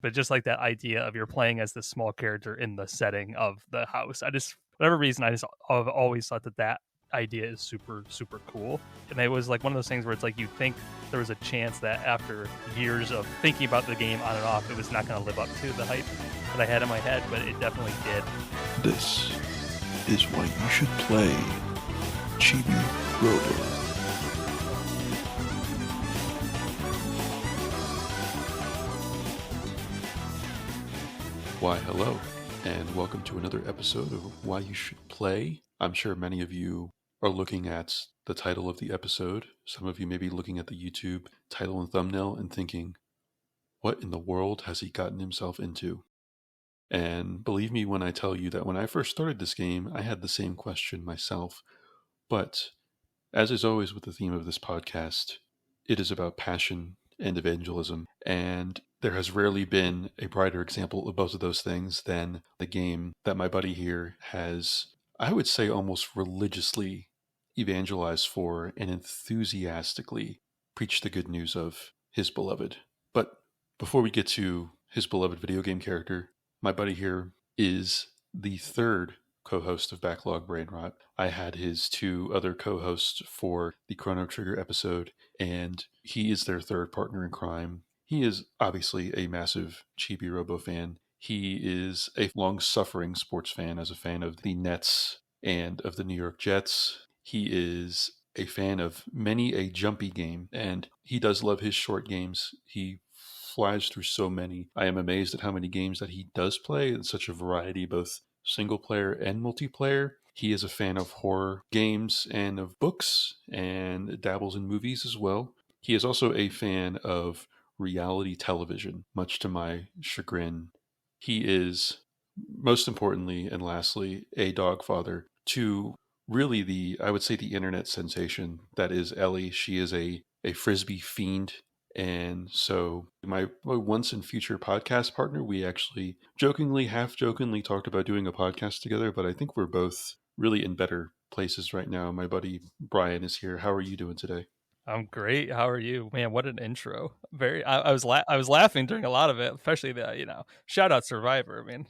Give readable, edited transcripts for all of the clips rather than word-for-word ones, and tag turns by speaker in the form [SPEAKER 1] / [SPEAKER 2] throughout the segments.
[SPEAKER 1] But just like that idea of you're playing as this small character in the setting of the house. Whatever reason, I've always thought that idea is super, super cool. And it was like one of those things where it's like you think there was a chance that after years of thinking about the game on and off, it was not going to live up to the hype that I had in my head, but it definitely did.
[SPEAKER 2] This is why you should play Chibi Robo. Why, hello, and welcome to another episode of Why You Should Play. I'm sure many of you are looking at the title of the episode. Some of you may be looking at the YouTube title and thumbnail and thinking, what in the world has he gotten himself into? And believe me when I tell you that when I first started this game, I had the same question myself. But as is always with the theme of this podcast, it is about passion and evangelism. And there has rarely been a brighter example of both of those things than the game that my buddy here has, I would say, almost religiously evangelized for and enthusiastically preached the good news of his beloved. But before we get to his beloved video game character, my buddy here is the third co-host of Backlog Brain Rot. I had his two other co-hosts for the Chrono Trigger episode, and he is their third partner in crime. He is obviously a massive Chibi Robo fan. He is a long-suffering sports fan, as a fan of the Nets and of the New York Jets. He is a fan of many a jumpy game, and he does love his short games. He flies through so many. I am amazed at how many games that he does play in such a variety, both single player and multiplayer. He is a fan of horror games and of books and dabbles in movies as well. He is also a fan of reality television, much to my chagrin. He is, most importantly and lastly, a dog father to really I would say the internet sensation that is Ellie. She is a Frisbee fiend. And so my once and future podcast partner, we actually half jokingly talked about doing a podcast together, but I think we're both really in better places right now. My buddy Brian is here. How are you doing today?
[SPEAKER 1] I'm great. How are you, man? What an intro! I was laughing during a lot of it, especially the shout out Survivor. I mean,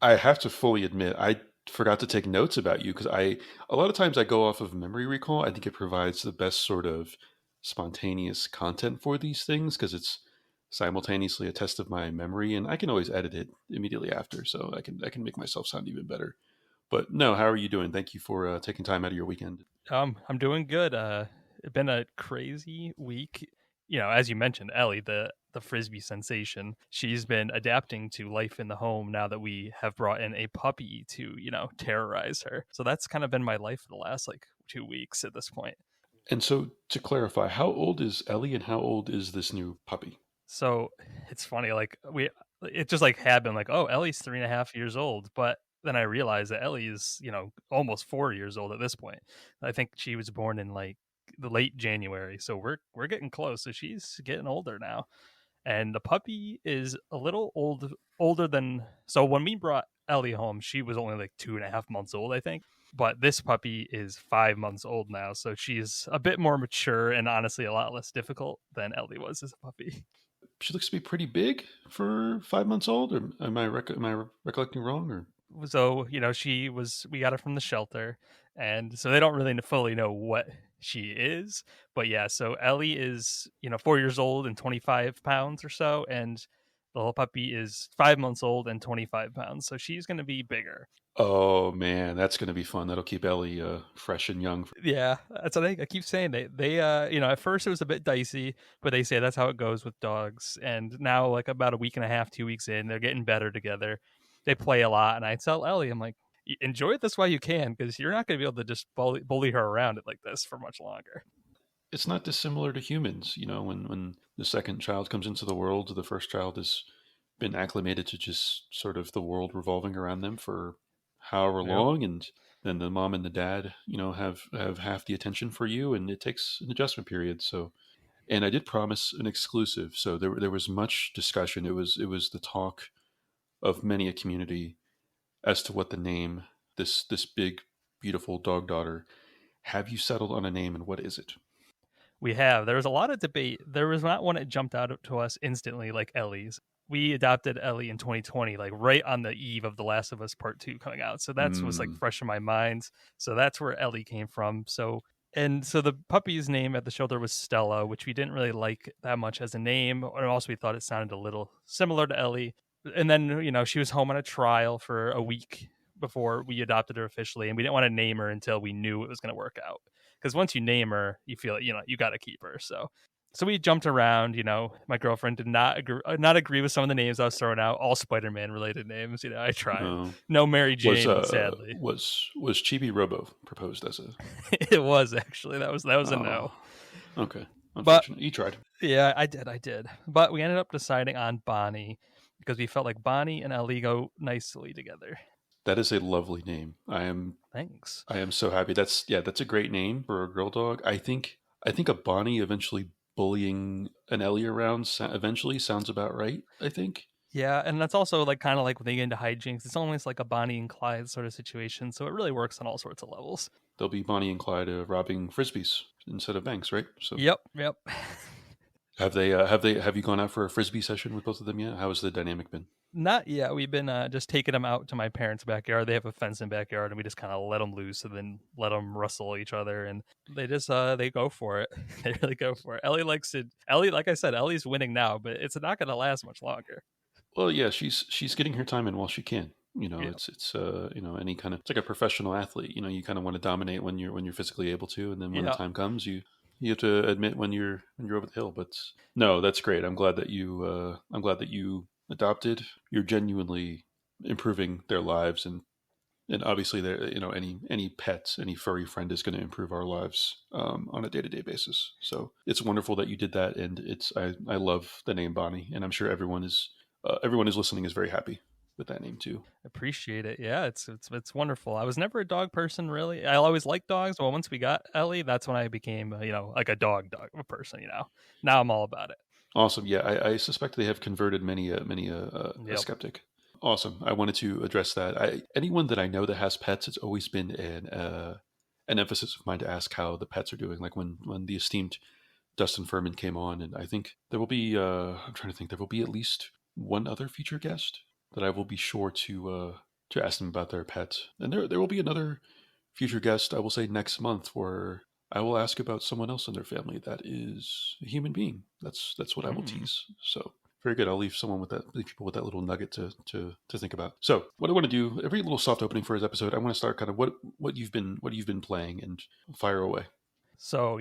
[SPEAKER 2] I have to fully admit, I forgot to take notes about you because a lot of times I go off of memory recall. I think it provides the best sort of spontaneous content for these things because it's simultaneously a test of my memory, and I can always edit it immediately after, so I can make myself sound even better. But no, how are you doing? Thank you for taking time out of your weekend.
[SPEAKER 1] I'm doing good. It's been a crazy week. As you mentioned, Ellie, the Frisbee sensation, she's been adapting to life in the home now that we have brought in a puppy to, terrorize her. So that's kind of been my life for the last 2 weeks at this point.
[SPEAKER 2] And so to clarify, how old is Ellie and how old is this new puppy?
[SPEAKER 1] So it's funny, it just had been oh, Ellie's 3.5 years old, but then I realized that Ellie is, almost 4 years old at this point. I think she was born in the late January, so we're getting close. So she's getting older now, and the puppy is a little older than. So when we brought Ellie home, she was only 2.5 months old, I think. But this puppy is 5 months old now, so she's a bit more mature and honestly a lot less difficult than Ellie was as a puppy.
[SPEAKER 2] She looks to be pretty big for 5 months old, or am I recollecting wrong? Or
[SPEAKER 1] so we got her from the shelter, and so they don't really fully know what she is, but yeah, so Ellie is 4 years old and 25 pounds or so, and the little puppy is 5 months old and 25 pounds, so she's going to be bigger.
[SPEAKER 2] Oh man, that's going to be fun. That'll keep Ellie fresh and young.
[SPEAKER 1] Yeah, that's what I keep saying. They at first it was a bit dicey, but they say that's how it goes with dogs. And now, about a week and a half, 2 weeks in, they're getting better together. They play a lot, and I tell Ellie, I'm like, enjoy it this while you can, because you're not going to be able to just bully her around it like this for much longer.
[SPEAKER 2] It's not dissimilar to humans. When the second child comes into the world, the first child has been acclimated to just sort of the world revolving around them for however long, and then the mom and the dad, have half the attention for you, and it takes an adjustment period. So, and I did promise an exclusive, so there was much discussion. It was the talk of many a community as to what the name this big beautiful dog daughter. Have you settled on a name, and what is it?
[SPEAKER 1] We have. There was a lot of debate. There was not one that jumped out to us instantly like Ellie's. we adopted Ellie in 2020, like right on the eve of The Last of Us Part 2 coming out. So that's was like
[SPEAKER 2] Mm.
[SPEAKER 1] fresh in my mind. So that's where Ellie came from. So the puppy's name at the shelter was Stella, which we didn't really like that much as a name. And also we thought it sounded a little similar to Ellie. And then, she was home on a trial for a week before we adopted her officially. And we didn't want to name her until we knew it was going to work out. Because once you name her, you feel, you got to keep her. So we jumped around. My girlfriend did not agree with some of the names I was throwing out, all Spider-Man related names. I tried.
[SPEAKER 2] No.
[SPEAKER 1] No Mary
[SPEAKER 2] Was
[SPEAKER 1] Jane, sadly.
[SPEAKER 2] was Chibi Robo proposed as a?
[SPEAKER 1] It was actually that was a no.
[SPEAKER 2] Oh, okay.
[SPEAKER 1] But
[SPEAKER 2] Unfortunate. You tried.
[SPEAKER 1] yeah, I did. But we ended up deciding on Bonnie because we felt like Bonnie and Ellie go nicely together.
[SPEAKER 2] That is a lovely name.
[SPEAKER 1] Thanks.
[SPEAKER 2] I am so happy. That's a great name for a girl dog. I think a Bonnie eventually bullying an Ellie around eventually sounds about right. I think.
[SPEAKER 1] Yeah, and that's also like kind of like when they get into hijinks. It's almost like a Bonnie and Clyde sort of situation, so it really works on all sorts of levels.
[SPEAKER 2] They'll be Bonnie and Clyde robbing frisbees instead of banks, right? So
[SPEAKER 1] Yep.
[SPEAKER 2] have you gone out for a frisbee session with both of them yet? How has the dynamic been?
[SPEAKER 1] Not yet. We've been just taking them out to my parents' backyard. They have a fenced in backyard, and we just kind of let them loose and then let them rustle each other, and they just they go for it. They really go for it. Ellie likes it. Ellie, like I said, Ellie's winning now, but it's not going to last much longer.
[SPEAKER 2] Well, yeah, she's getting her time in while she can.
[SPEAKER 1] Yeah,
[SPEAKER 2] It's any kind of, it's like a professional athlete. You kind of want to dominate when you're physically able to, and then when the
[SPEAKER 1] yeah.
[SPEAKER 2] time comes, you have to admit when you're over the hill. But no, that's great. I'm glad that you adopted. You're genuinely improving their lives, and obviously there, any pets, any furry friend is going to improve our lives on a day-to-day basis. So it's wonderful that you did that, and I love the name Bonnie, and I'm sure everyone is listening is very happy with that name too.
[SPEAKER 1] Appreciate it. Yeah, it's wonderful. I was never a dog person really. I always liked dogs. Well, once we got Ellie, that's when I became like a dog person. Now I'm all about it.
[SPEAKER 2] Awesome. Yeah, I suspect they have converted a
[SPEAKER 1] Yep.
[SPEAKER 2] skeptic. Awesome. I wanted to address that. Anyone that I know that has pets, it's always been an emphasis of mine to ask how the pets are doing. Like when the esteemed Dustin Furman came on, and I think there will be. I'm trying to think. There will be at least one other future guest that I will be sure to ask them about their pet, and there will be another future guest. I will say next month where I will ask about someone else in their family that is a human being. That's what I will
[SPEAKER 1] Mm.
[SPEAKER 2] tease. So very good. I'll leave people with that little nugget to think about. So what I want to do, every little soft opening for his episode, I want to start kind of what you've been playing and fire away.
[SPEAKER 1] So,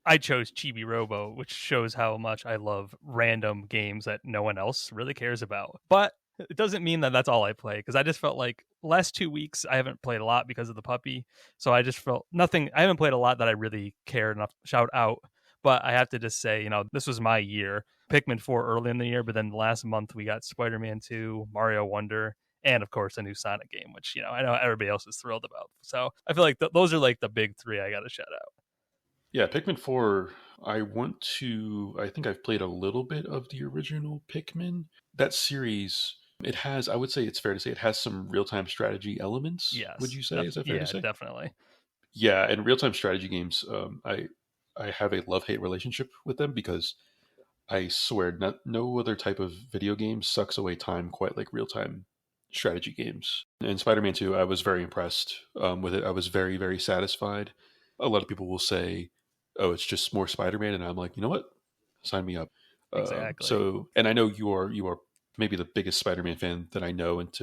[SPEAKER 1] I chose Chibi Robo, which shows how much I love random games that no one else really cares about. But it doesn't mean that that's all I play, because I just felt like last 2 weeks I haven't played a lot because of the puppy. So I just felt nothing. I haven't played a lot that I really care enough to shout out. But I have to just say, this was my year. Pikmin 4 early in the year, but then last month we got Spider-Man 2, Mario Wonder, and of course a new Sonic game, which I know everybody else is thrilled about. So I feel like those are like the big three I got to shout out.
[SPEAKER 2] Yeah, Pikmin 4, I think I've played a little bit of the original Pikmin. That series, I would say it's fair to say it has some real-time strategy elements. Would
[SPEAKER 1] Yes,
[SPEAKER 2] you say? Is that fair to
[SPEAKER 1] yeah,
[SPEAKER 2] say?
[SPEAKER 1] definitely.
[SPEAKER 2] Yeah, and real-time strategy games, I have a love-hate relationship with them because I swear no other type of video game sucks away time quite like real-time strategy games. In Spider-Man 2, I was very impressed with it. I was very, very satisfied. A lot of people will say, "Oh, it's just more Spider-Man," and I'm like, you know what? Sign me up.
[SPEAKER 1] Exactly.
[SPEAKER 2] And I know you are maybe the biggest Spider-Man fan that I know, and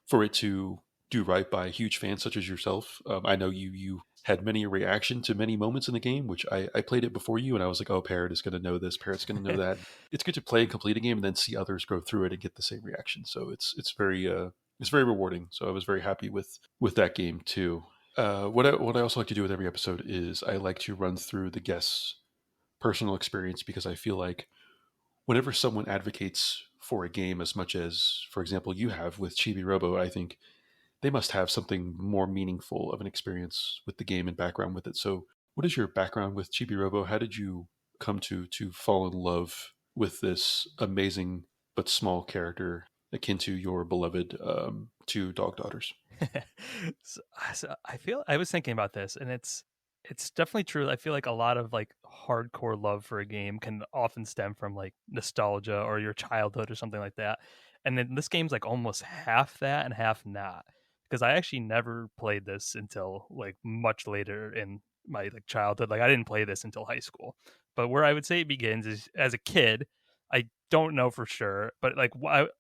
[SPEAKER 2] for it to do right by huge fans such as yourself, I know you had many a reaction to many moments in the game, which I played it before you, and I was like, oh, Parrot is going to know this, Parrot's going to know that. It's good to play and complete a game and then see others go through it and get the same reaction. So it's very rewarding. So I was very happy with that game too. What I also like to do with every episode is I like to run through the guest's personal experience, because I feel like whenever someone advocates for a game as much as, for example, you have with Chibi Robo, I think they must have something more meaningful of an experience with the game and background with it. So, what is your background with Chibi Robo? How did you come to fall in love with this amazing but small character akin to your beloved two dog daughters?
[SPEAKER 1] so, so I was thinking about this, and it's It's definitely true. I feel like a lot of like hardcore love for a game can often stem from like nostalgia or your childhood or something like that. And then this game's like almost half that and half not. Because I actually never played this until like much later in my like childhood. Like I didn't play this until high school. But where I would say it begins is as a kid. I don't know for sure, but like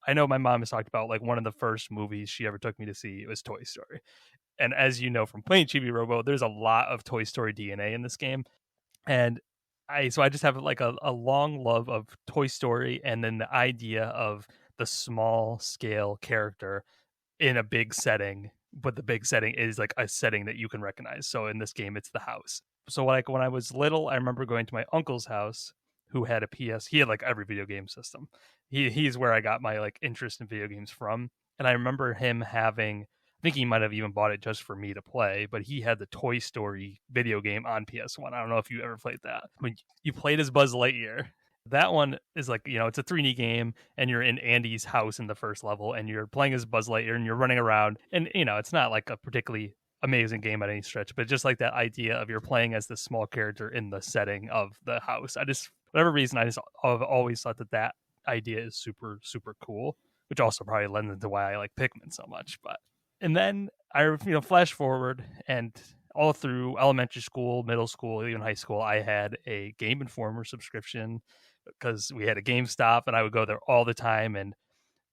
[SPEAKER 1] I know my mom has talked about like one of the first movies she ever took me to see. It was Toy Story, and as you know from playing Chibi Robo, there's a lot of Toy Story DNA in this game. And I just have like a long love of Toy Story, and then the idea of the small scale character in a big setting, but the big setting is like a setting that you can recognize. So in this game, it's the house. So like when I was little, I remember going to my uncle's house who had a PS. He had like every video game system. He's where I got my like interest in video games from. And I remember him having, I think he might have even bought it just for me to play, but he had the Toy Story video game on PS1. I don't know if you ever played that. When you played as Buzz Lightyear, that one is like, it's a 3D game, and you're in Andy's house in the first level, and you're playing as Buzz Lightyear, and you're running around. And, it's not like a particularly amazing game at any stretch, but just like that idea of you're playing as this small character in the setting of the house. Whatever reason, I've always thought that idea is super, super cool, which also probably lends into why I like Pikmin so much. But, and then flash forward, and all through elementary school, middle school, even high school, I had a Game Informer subscription because we had a GameStop, and I would go there all the time, and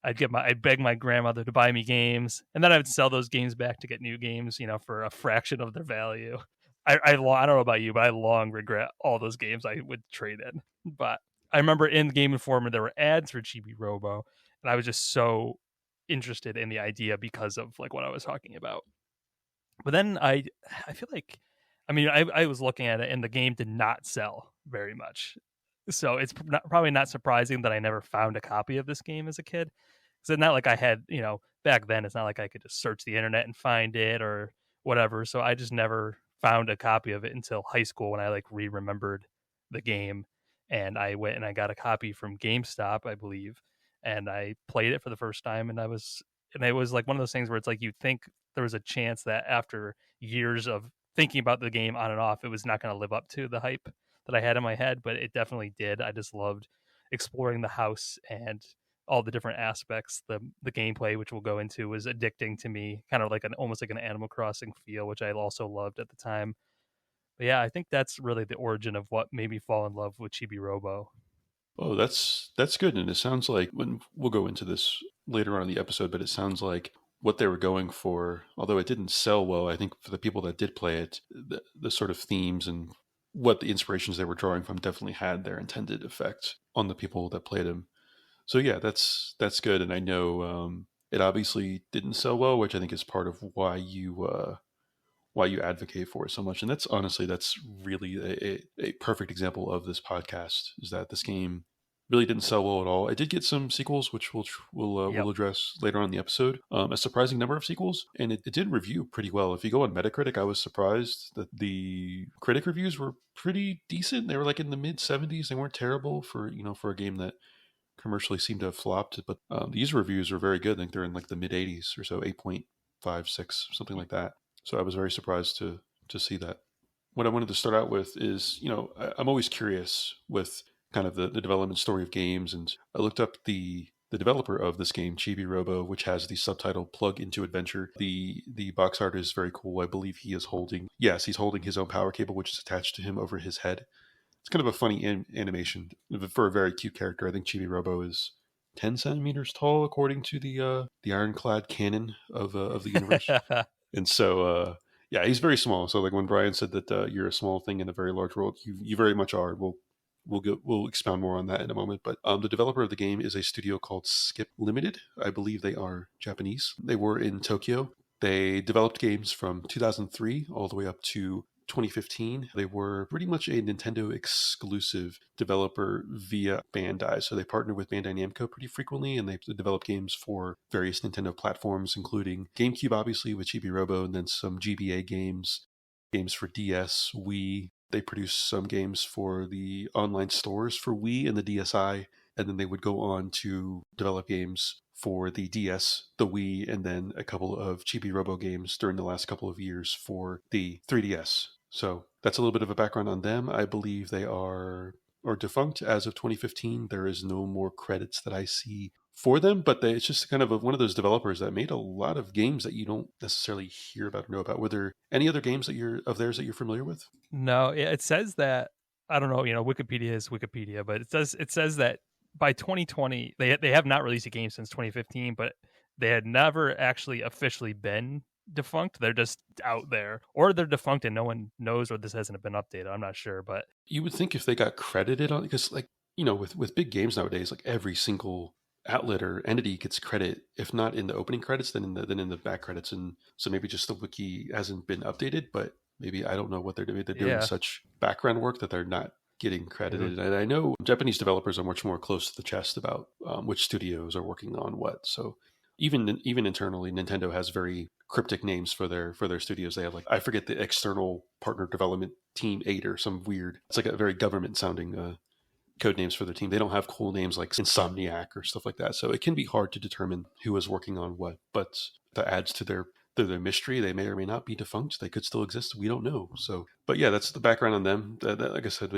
[SPEAKER 1] I'd beg my grandmother to buy me games, and then I would sell those games back to get new games, for a fraction of their value. I don't know about you, but I long regret all those games I would trade in. But I remember in Game Informer there were ads for Chibi Robo, and I was just so interested in the idea because of like what I was talking about. But then I feel like, I was looking at it, and the game did not sell very much. So it's probably not surprising that I never found a copy of this game as a kid. So it's not like I had, back then, it's not like I could just search the internet and find it or whatever. So I just never found a copy of it until high school when I like remembered the game. And I went and I got a copy from GameStop, I believe. And I played it for the first time. And it was like one of those things where it's like you think there was a chance that after years of thinking about the game on and off, it was not going to live up to the hype that I had in my head, but it definitely did. I just loved exploring the house and all the different aspects. The gameplay, which we'll go into, was addicting to me, kind of like almost like an Animal Crossing feel, which I also loved at the time. But yeah, I think that's really the origin of what made me fall in love with Chibi Robo.
[SPEAKER 2] Oh, that's good. And it sounds like, when we'll go into this later on in the episode, but it sounds like what they were going for, although it didn't sell well, I think for the people that did play it, the sort of themes and what the inspirations they were drawing from definitely had their intended effect on the people that played them. So yeah, that's good. And I know it obviously didn't sell well, which I think is part of why you advocate for it so much. And that's really a perfect example of this podcast, is that this game really didn't sell well at all. It did get some sequels, which we'll
[SPEAKER 1] Yep.
[SPEAKER 2] address later on in the episode. A surprising number of sequels, and it did review pretty well. If you go on Metacritic, I was surprised that the critic reviews were pretty decent. They were like in the mid 70s. They weren't terrible for a game that commercially seemed to have flopped. But the user reviews were very good. I think they're in like the mid 80s or so, 8.56, something like that. So I was very surprised to see that. What I wanted to start out with is, I'm always curious with kind of the development story of games, and I looked up the developer of this game, Chibi Robo, which has the subtitle "Plug into Adventure." The box art is very cool. I believe he's holding his own power cable, which is attached to him over his head. It's kind of a funny animation for a very cute character. I think Chibi Robo is 10 centimeters tall, according to the ironclad canon of the universe. And so, yeah, he's very small. So, like when Brian said that you're a small thing in a very large world, you very much are. We'll expound more on that in a moment. But the developer of the game is a studio called Skip Limited. I believe they are Japanese. They were in Tokyo. They developed games from 2003 all the way up to 2015. They were pretty much a Nintendo exclusive developer via Bandai. So they partnered with Bandai Namco pretty frequently, and they developed games for various Nintendo platforms, including GameCube, obviously, with Chibi Robo, and then some GBA games for DS, Wii. They produced some games for the online stores for Wii and the DSi, and then they would go on to develop games for the DS, the Wii, and then a couple of Chibi Robo games during the last couple of years for the 3DS. So that's a little bit of a background on them. I believe they are defunct as of 2015. There is no more credits that I see for them, but it's just kind of one of those developers that made a lot of games that you don't necessarily hear about or know about. Were there any other games that you're of theirs that you're familiar with?
[SPEAKER 1] No, it says that I don't know. Wikipedia is Wikipedia, but it says that by 2020 they have not released a game since 2015, but they had never actually officially been defunct. They're just out there, or they're defunct and no one knows, or this hasn't been updated. I'm not sure, but
[SPEAKER 2] You would think if they got credited on, because like with big games nowadays, like every single outlet or entity gets credit, if not in the opening credits, then in the back credits, and so maybe just the wiki hasn't been updated, but maybe I don't know what they're doing. They're doing
[SPEAKER 1] yeah,
[SPEAKER 2] such background work that they're not getting
[SPEAKER 1] maybe.
[SPEAKER 2] credited, and I know Japanese developers are much more close to the chest about which studios are working on what. So even internally, Nintendo has very cryptic names for their studios. They have like I forget the external partner development team 8 or some weird. It's like a very government sounding code names for their team. They don't have cool names like Insomniac or stuff like that. So it can be hard to determine who is working on what. But that adds to their mystery. They may or may not be defunct. They could still exist. We don't know. So, but yeah, that's the background on them. Like I said,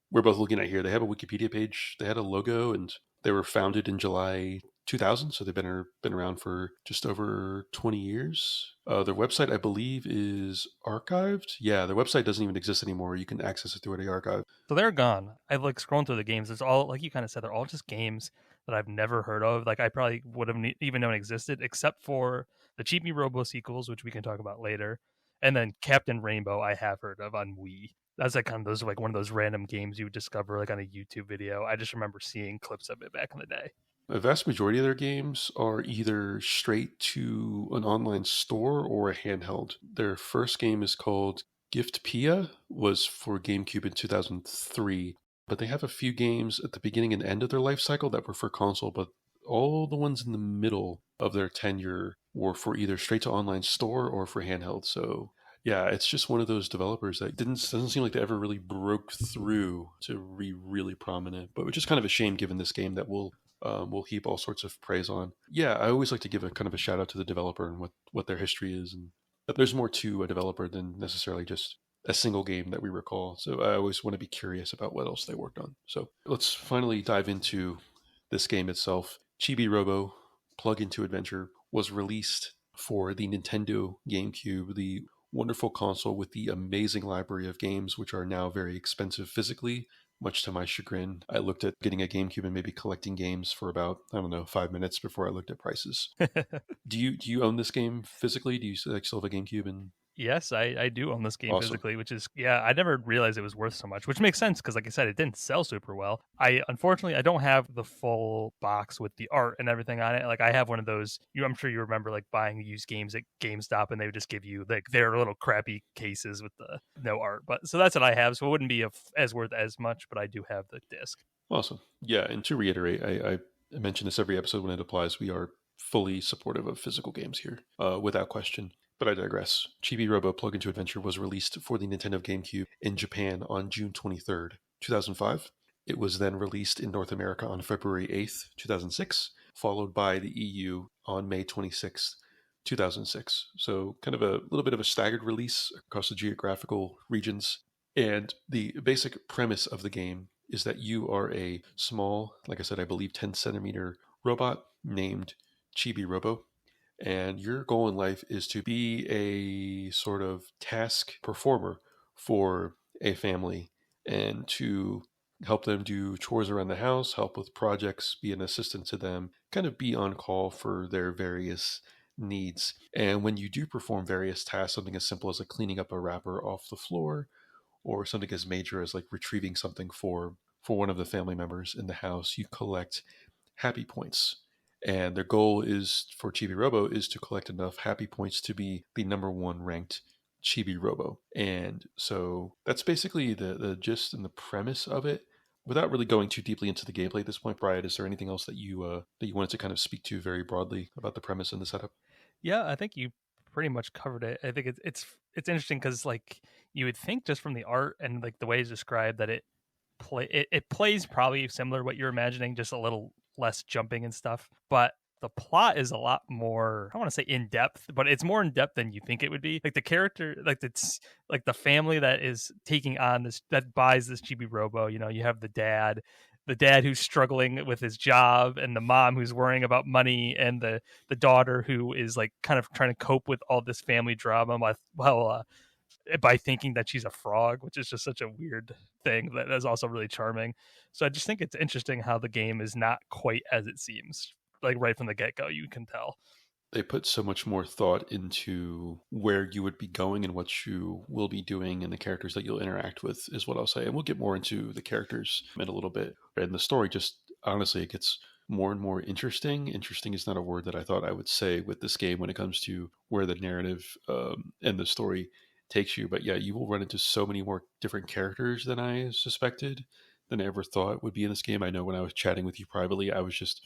[SPEAKER 2] we're both looking at here. They have a Wikipedia page. They had a logo, and they were founded in July 2000. So they've been around for just over 20 years. Their website, I believe, is archived. Yeah, their website doesn't even exist anymore. You can access it through the archive.
[SPEAKER 1] So they're gone. I've like scrolling through the games. It's all like you kind of said. They're all just games that I've never heard of. Like I probably would have even known existed, except for the Chibi Robo sequels, which we can talk about later, and then Captain Rainbow. I have heard of on Wii. That's like kind of those like one of those random games you would discover like on a YouTube video. I just remember seeing clips of it back in the day.
[SPEAKER 2] A vast majority of their games are either straight to an online store or a handheld. Their first game is called Gift Pia, was for GameCube in 2003, but they have a few games at the beginning and end of their life cycle that were for console, but all the ones in the middle of their tenure were for either straight to online store or for handheld. So yeah, it's just one of those developers that doesn't seem like they ever really broke through to be really prominent, but which is kind of a shame given this game that we'll heap all sorts of praise on. Yeah, I always like to give a kind of a shout out to the developer and what their history is, and that there's more to a developer than necessarily just a single game that we recall. So I always want to be curious about what else they worked on. So let's finally dive into this game itself. Chibi Robo Plug Into Adventure was released for the Nintendo GameCube, the wonderful console with the amazing library of games, which are now very expensive physically, much to my chagrin. I looked at getting a GameCube and maybe collecting games for about, I don't know, 5 minutes before I looked at prices. Do you own this game physically? Do you like still have a GameCube? And
[SPEAKER 1] Yes, I do own this game
[SPEAKER 2] awesome.
[SPEAKER 1] physically, which is yeah, I never realized it was worth so much, which makes sense because like I said, it didn't sell super well. I unfortunately I don't have the full box with the art and everything on it. Like I have one of those. I'm sure you remember like buying used games at GameStop and they would just give you like their little crappy cases with the no art. But so that's what I have. So it wouldn't be as worth as much, but I do have the disc.
[SPEAKER 2] Awesome. Yeah, and to reiterate, I mention this every episode when it applies. We are fully supportive of physical games here, without question. But I digress. Chibi Robo Plug Into Adventure was released for the Nintendo GameCube in Japan on June 23rd, 2005. It was then released in North America on February 8th, 2006, followed by the EU on May 26th, 2006. So, kind of a little bit of a staggered release across the geographical regions. And the basic premise of the game is that you are a small, like I said, I believe 10 centimeter robot named Chibi Robo. And your goal in life is to be a sort of task performer for a family and to help them do chores around the house, help with projects, be an assistant to them, kind of be on call for their various needs. And when you do perform various tasks, something as simple as like cleaning up a wrapper off the floor or something as major as like retrieving something for one of the family members in the house, you collect happy points. And their goal is for Chibi Robo is to collect enough happy points to be the number one ranked Chibi Robo. And so that's basically the gist and the premise of it. Without really going too deeply into the gameplay at this point, Brian, is there anything else that you wanted to kind of speak to very broadly about the premise and the setup?
[SPEAKER 1] Yeah, I think you pretty much covered it. I think it's interesting because like you would think just from the art and like the way it's described that it plays probably similar to what you're imagining, just a little less jumping and stuff. But the plot is a lot more, I want to say in depth, but it's more in depth than you think it would be. Like the character, like it's like the family that is taking on this, that buys this Chibi Robo. You know, you have the dad who's struggling with his job, and the mom who's worrying about money, and the daughter who is like kind of trying to cope with all this family drama by thinking that she's a frog, which is just such a weird thing that is also really charming. So I just think it's interesting how the game is not quite as it seems. Like right from the get go, you can tell.
[SPEAKER 2] They put so much more thought into where you would be going and what you will be doing and the characters that you'll interact with, is what I'll say. And we'll get more into the characters in a little bit. And the story just, honestly, it gets more and more interesting. Interesting is not a word that I thought I would say with this game when it comes to where the narrative and the story takes you. But yeah, you will run into so many more different characters than I suspected, than I ever thought would be in this game. I know when I was chatting with you privately, I was just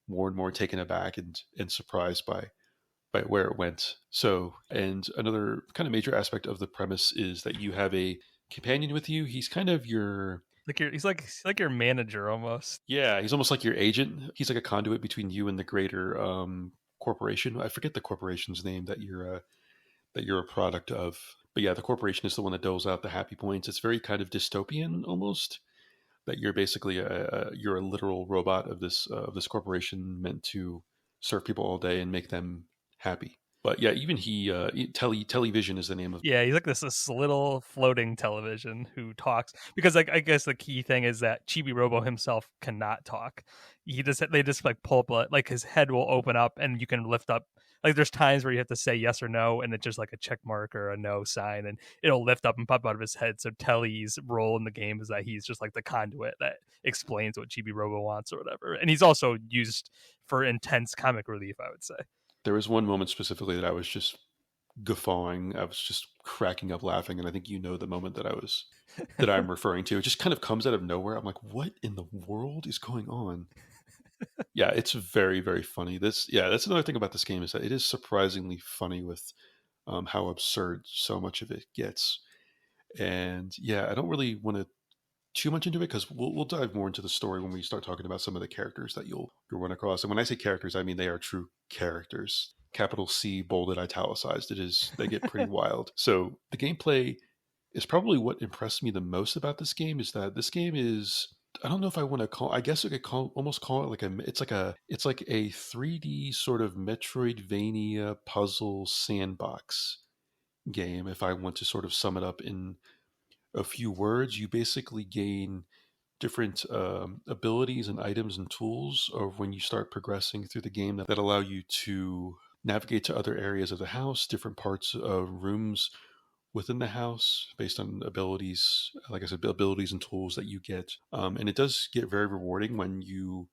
[SPEAKER 2] more and more taken aback and surprised by where it went. So, and another kind of major aspect of the premise is that you have a companion with you. He's kind of your,
[SPEAKER 1] He's like your manager almost.
[SPEAKER 2] yeah, he's almost like your agent. He's like a conduit between you and the greater corporation. I forget the corporation's name that you're a product of. But yeah, the corporation is the one that doles out the happy points. It's very kind of dystopian almost, that you're basically you're a literal robot of this corporation meant to serve people all day and make them happy. But yeah, even television is the name of.
[SPEAKER 1] Yeah, he's like this little floating television who talks, because like I guess the key thing is that Chibi Robo himself cannot talk. They just like pull up, like his head will open up and you can lift up, like there's times where you have to say yes or no and it's just like a check mark or a no sign, and it'll lift up and pop out of his head. So Telly's role in the game is that he's just like the conduit that explains what Chibi Robo wants or whatever. And he's also used for intense comic relief, I would say.
[SPEAKER 2] There was one moment specifically that I was just guffawing. I was just cracking up laughing, and I think you know the moment that I'm referring to. It just kind of comes out of nowhere. I'm like, what in the world is going on? Yeah, it's very, very funny. That's another thing about this game, is that it is surprisingly funny with how absurd so much of it gets. And yeah, I don't really want to too much into it because we'll dive more into the story when we start talking about some of the characters that you'll run across. And when I say characters, I mean they are true characters. Capital C, bolded, italicized. They get pretty wild. So the gameplay is probably what impressed me the most about this game, is that this game is, I don't know if I want to call, I guess I could almost call it like it's like a 3D sort of Metroidvania puzzle sandbox game. If I want to sort of sum it up in a few words, you basically gain different abilities and items and tools of when you start progressing through the game that allow you to navigate to other areas of the house, different parts of rooms within the house based on abilities, like I said, abilities and tools that you get. And it does get very rewarding when you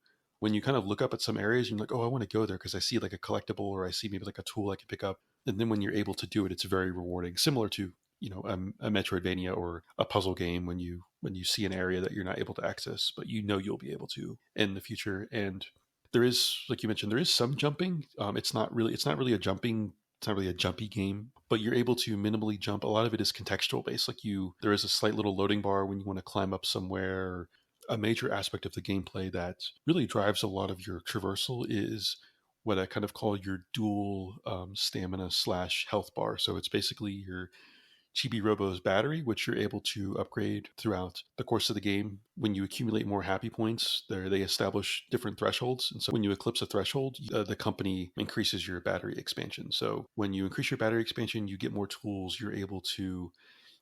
[SPEAKER 2] kind of look up at some areas and you're like, oh, I want to go there because I see like a collectible or I see maybe like a tool I can pick up. And then when you're able to do it, it's very rewarding, similar to, you know, a Metroidvania or a puzzle game when you see an area that you're not able to access, but you know you'll be able to in the future. And there is, like you mentioned, there is some jumping. It's not really a jumpy game, but you're able to minimally jump. A lot of it is contextual based. There is a slight little loading bar when you want to climb up somewhere. A major aspect of the gameplay that really drives a lot of your traversal is what I kind of call your dual stamina slash health bar. So it's basically your Chibi Robo's battery, which you're able to upgrade throughout the course of the game. When you accumulate more happy points, they establish different thresholds. And so when you eclipse a threshold, the company increases your battery expansion. So when you increase your battery expansion, you get more tools. You're able to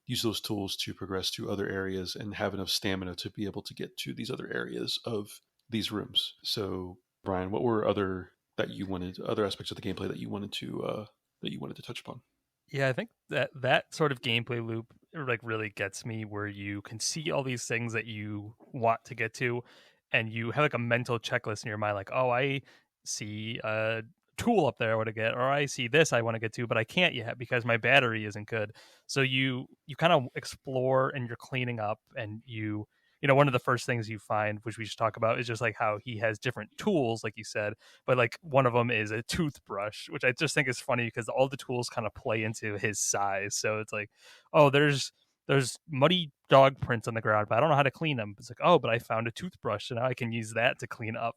[SPEAKER 2] use those tools to progress to other areas and have enough stamina to be able to get to these other areas of these rooms. So, Brian, what were other aspects of the gameplay that you wanted to touch upon?
[SPEAKER 1] Yeah, I think that sort of gameplay loop like really gets me, where you can see all these things that you want to get to, and you have like a mental checklist in your mind, like, oh, I see a tool up there I want to get, or I see this I want to get to, but I can't yet because my battery isn't good. So you kind of explore and you're cleaning up, and you know, one of the first things you find, which we should talk about, is just like how he has different tools, like you said, but like one of them is a toothbrush, which I just think is funny because all the tools kind of play into his size. So it's like, oh, there's there's muddy dog prints on the ground, but I don't know how to clean them. It's like, oh, but I found a toothbrush, so now I can use that to clean up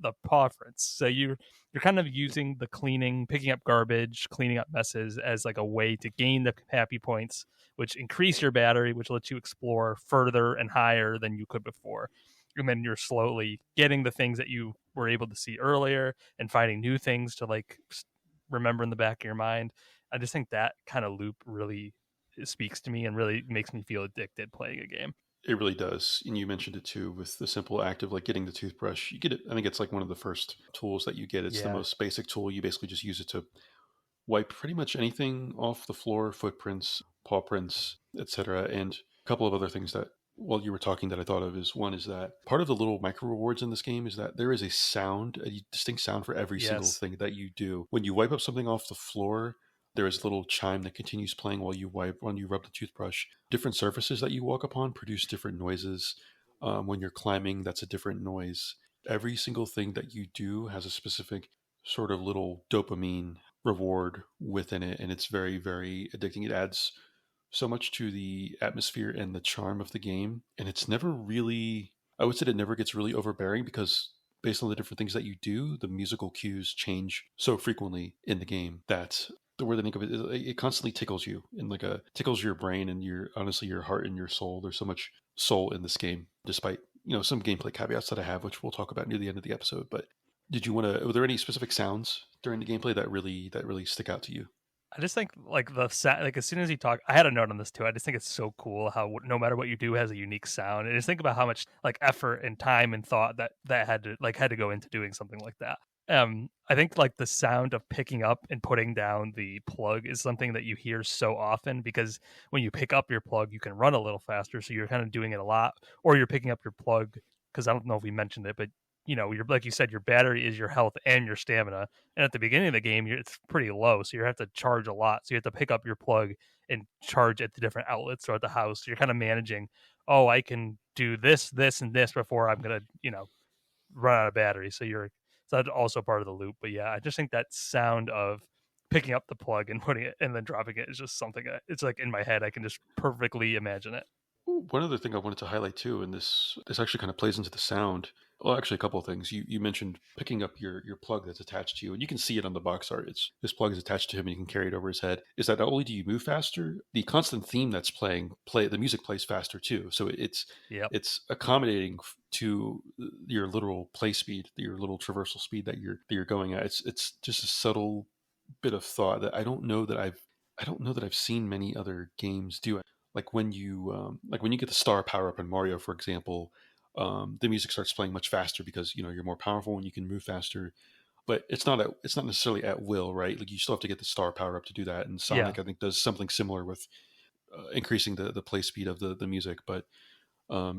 [SPEAKER 1] the paw prints. So you're kind of using the cleaning, picking up garbage, cleaning up messes as like a way to gain the happy points, which increase your battery, which lets you explore further and higher than you could before. And then you're slowly getting the things that you were able to see earlier and finding new things to like remember in the back of your mind. I just think that kind of loop really speaks to me and really makes me feel addicted playing a game.
[SPEAKER 2] It really does. And you mentioned it too with the simple act of like getting the toothbrush. You get it. I think it's like one of the first tools that you get. It's the
[SPEAKER 1] Yeah.
[SPEAKER 2] most basic tool. You basically just use it to wipe pretty much anything off the floor, footprints, paw prints, etc. And a couple of other things that while you were talking that I thought of is one is that part of the little micro rewards in this game is that there is a sound, a distinct sound for every single
[SPEAKER 1] Yes.
[SPEAKER 2] thing that you do. When you wipe up something off the floor, there is a little chime that continues playing while you rub the toothbrush. Different surfaces that you walk upon produce different noises. When you're climbing, that's a different noise. Every single thing that you do has a specific sort of little dopamine reward within it, and it's very, very addicting. It adds so much to the atmosphere and the charm of the game, and it's never really, I would say it never gets really overbearing because based on the different things that you do, the musical cues change so frequently in the game that the word I think of it is it constantly tickles you and like a tickles your brain and your honestly your heart and your soul. There's so much soul in this game, despite some gameplay caveats that I have, which we'll talk about near the end of the episode. But did you want to? Were there any specific sounds during the gameplay that really stick out to you?
[SPEAKER 1] I just think like like as soon as you talk, I had a note on this too. I just think it's so cool how no matter what you do has a unique sound. And just think about how much like effort and time and thought that had to go into doing something like that. I think like the sound of picking up and putting down the plug is something that you hear so often because when you pick up your plug, you can run a little faster. So you're kind of doing it a lot, or you're picking up your plug because I don't know if we mentioned it, but you're like you said, your battery is your health and your stamina. And at the beginning of the game, it's pretty low, so you have to charge a lot. So you have to pick up your plug and charge at the different outlets throughout the house. So you're kind of managing. Oh, I can do this, this, and this before I'm gonna, run out of battery. So that's also part of the loop. But yeah, I just think that sound of picking up the plug and putting it and then dropping it is just something that it's like in my head. I can just perfectly imagine it.
[SPEAKER 2] One other thing I wanted to highlight too, and this actually kind of plays into the sound. Well, actually, a couple of things. You mentioned picking up your plug that's attached to you, and you can see it on the box art. It's this plug is attached to him, and you can carry it over his head. Is that not only do you move faster, the constant theme that's the music plays faster too. So
[SPEAKER 1] Yep.
[SPEAKER 2] it's accommodating to your literal play speed, your little traversal speed that you're going at. It's just a subtle bit of thought that I don't know that I've seen many other games do. Like when you get the star power up in Mario, for example, the music starts playing much faster because you're more powerful and you can move faster. But it's not necessarily at will, right? Like you still have to get the star power up to do that. And
[SPEAKER 1] Yeah.
[SPEAKER 2] Sonic, I think, does something similar with increasing the play speed of the music. But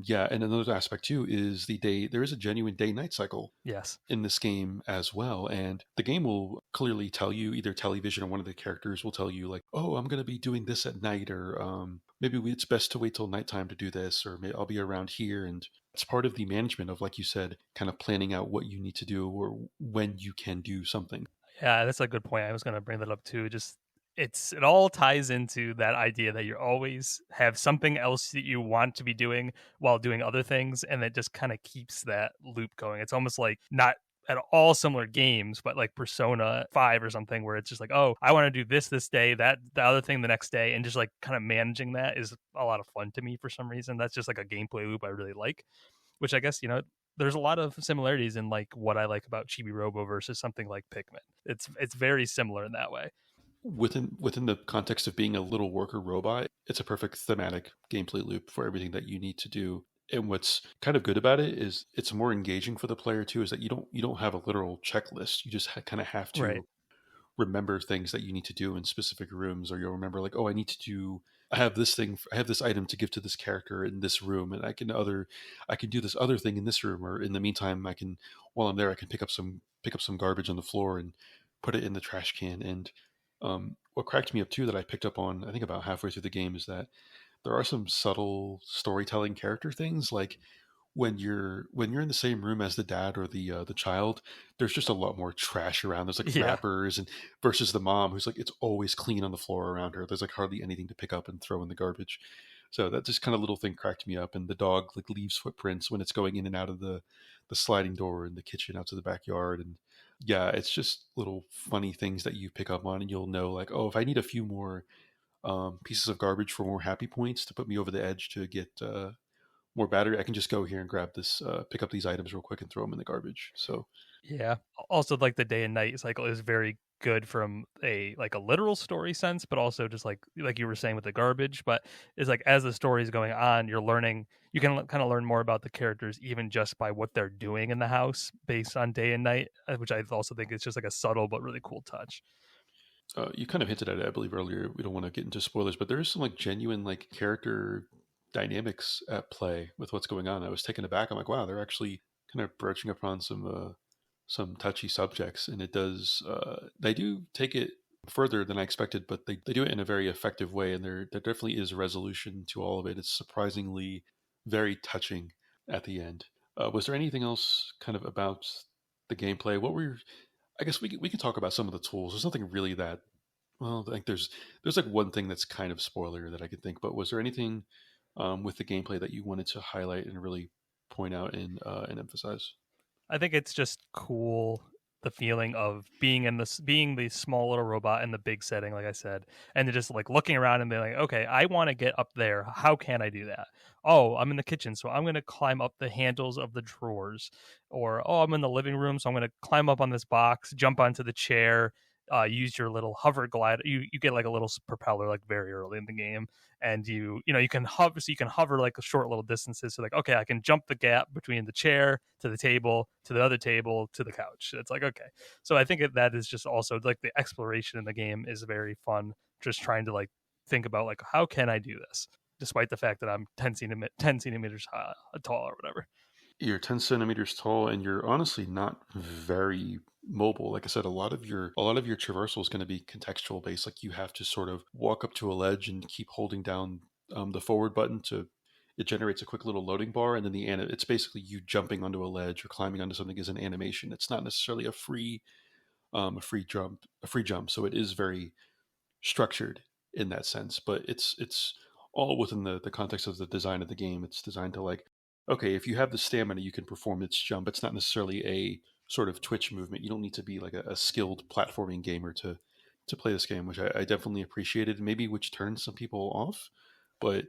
[SPEAKER 2] yeah, and another aspect too is there is a genuine day night cycle
[SPEAKER 1] Yes.
[SPEAKER 2] in this game as well. And the game will clearly tell you, either television or one of the characters will tell you, like, oh, I'm going to be doing this at night, or it's best to wait till nighttime to do this, or maybe I'll be around here. And it's part of the management of, like you said, kind of planning out what you need to do or when you can do something.
[SPEAKER 1] Yeah, that's a good point. I was going to bring that up too. Just it all ties into that idea that you always have something else that you want to be doing while doing other things, and it just kind of keeps that loop going. It's almost like not at all similar games, but like Persona 5 or something where it's just like, oh, I want to do this day, that the other thing the next day, and just like kind of managing that is a lot of fun to me for some reason. That's just like a gameplay loop I really like, which I guess, there's a lot of similarities in like what I like about Chibi Robo versus something like Pikmin. It's very similar in that way.
[SPEAKER 2] Within the context of being a little worker robot, it's a perfect thematic gameplay loop for everything that you need to do. And what's kind of good about it is it's more engaging for the player too. Is that you don't have a literal checklist. You just kind of have
[SPEAKER 1] Right.
[SPEAKER 2] to remember things that you need to do in specific rooms, or you'll remember like, oh, I have this thing, I have this item to give to this character in this room, and I can do this other thing in this room, or in the meantime, while I'm there, I can pick up some garbage on the floor and put it in the trash can. And what cracked me up too that I picked up on, I think about halfway through the game, is that there are some subtle storytelling character things, like when you're in the same room as the dad or the child, there's just a lot more trash around. There's like
[SPEAKER 1] Yeah.
[SPEAKER 2] wrappers and versus the mom who's like it's always clean on the floor around her. There's like hardly anything to pick up and throw in the garbage. So that just kind of little thing cracked me up. And the dog like leaves footprints when it's going in and out of the sliding door in the kitchen out to the backyard. And yeah, it's just little funny things that you pick up on, and you'll know like, oh, if I need a few more pieces of garbage for more happy points to put me over the edge to get more battery, I can just go here and grab this, pick up these items real quick and throw them in the garbage. So
[SPEAKER 1] Yeah. Also, like the day and night cycle is very good from a like a literal story sense, but also just like you were saying with the garbage. But it's like as the story is going on, you're learning. You can kind of learn more about the characters even just by what they're doing in the house based on day and night, which I also think is just like a subtle but really cool touch.
[SPEAKER 2] you kind of hinted at it, I believe, earlier. We don't want to get into spoilers, but there is some like genuine like character dynamics at play with what's going on. I was taken aback. I'm like, wow, they're actually kind of broaching upon some touchy subjects, and it does. They do take it further than I expected, but they do it in a very effective way, and there definitely is a resolution to all of it. It's surprisingly very touching at the end. Was there anything else kind of about the gameplay? What were I guess we can talk about some of the tools. There's nothing really that well. Like there's like one thing that's kind of spoiler that I could think. But was there anything with the gameplay that you wanted to highlight and really point out and emphasize?
[SPEAKER 1] I think it's just cool the feeling of being in this being the small little robot in the big setting, like I said, and then just like looking around and being like, okay, I want to get up there. How can I do that? Oh, I'm in the kitchen, so I'm gonna climb up the handles of the drawers. Or oh, I'm in the living room, so I'm gonna climb up on this box, jump onto the chair, use your little hover glider. You get like a little propeller like very early in the game, and you can hover, so you can hover like a short little distances. So like, okay, I can jump the gap between the chair to the table to the other table to the couch. It's like, okay, so I think that is just also like the exploration in the game is very fun, just trying to like think about like how can I do this despite the fact that I'm 10 centimeters high, tall or whatever.
[SPEAKER 2] You're 10 centimeters tall, and you're honestly not very mobile. Like I said, a lot of your traversal is going to be contextual based. Like you have to sort of walk up to a ledge and keep holding down the forward button to it generates a quick little loading bar, and then it's basically you jumping onto a ledge or climbing onto something as an animation. It's not necessarily a free jump. So it is very structured in that sense, but it's all within the context of the design of the game. It's designed to like, okay, if you have the stamina, you can perform its jump. It's not necessarily a sort of twitch movement. You don't need to be like a skilled platforming gamer to play this game, which I definitely appreciated. Maybe which turned some people off, but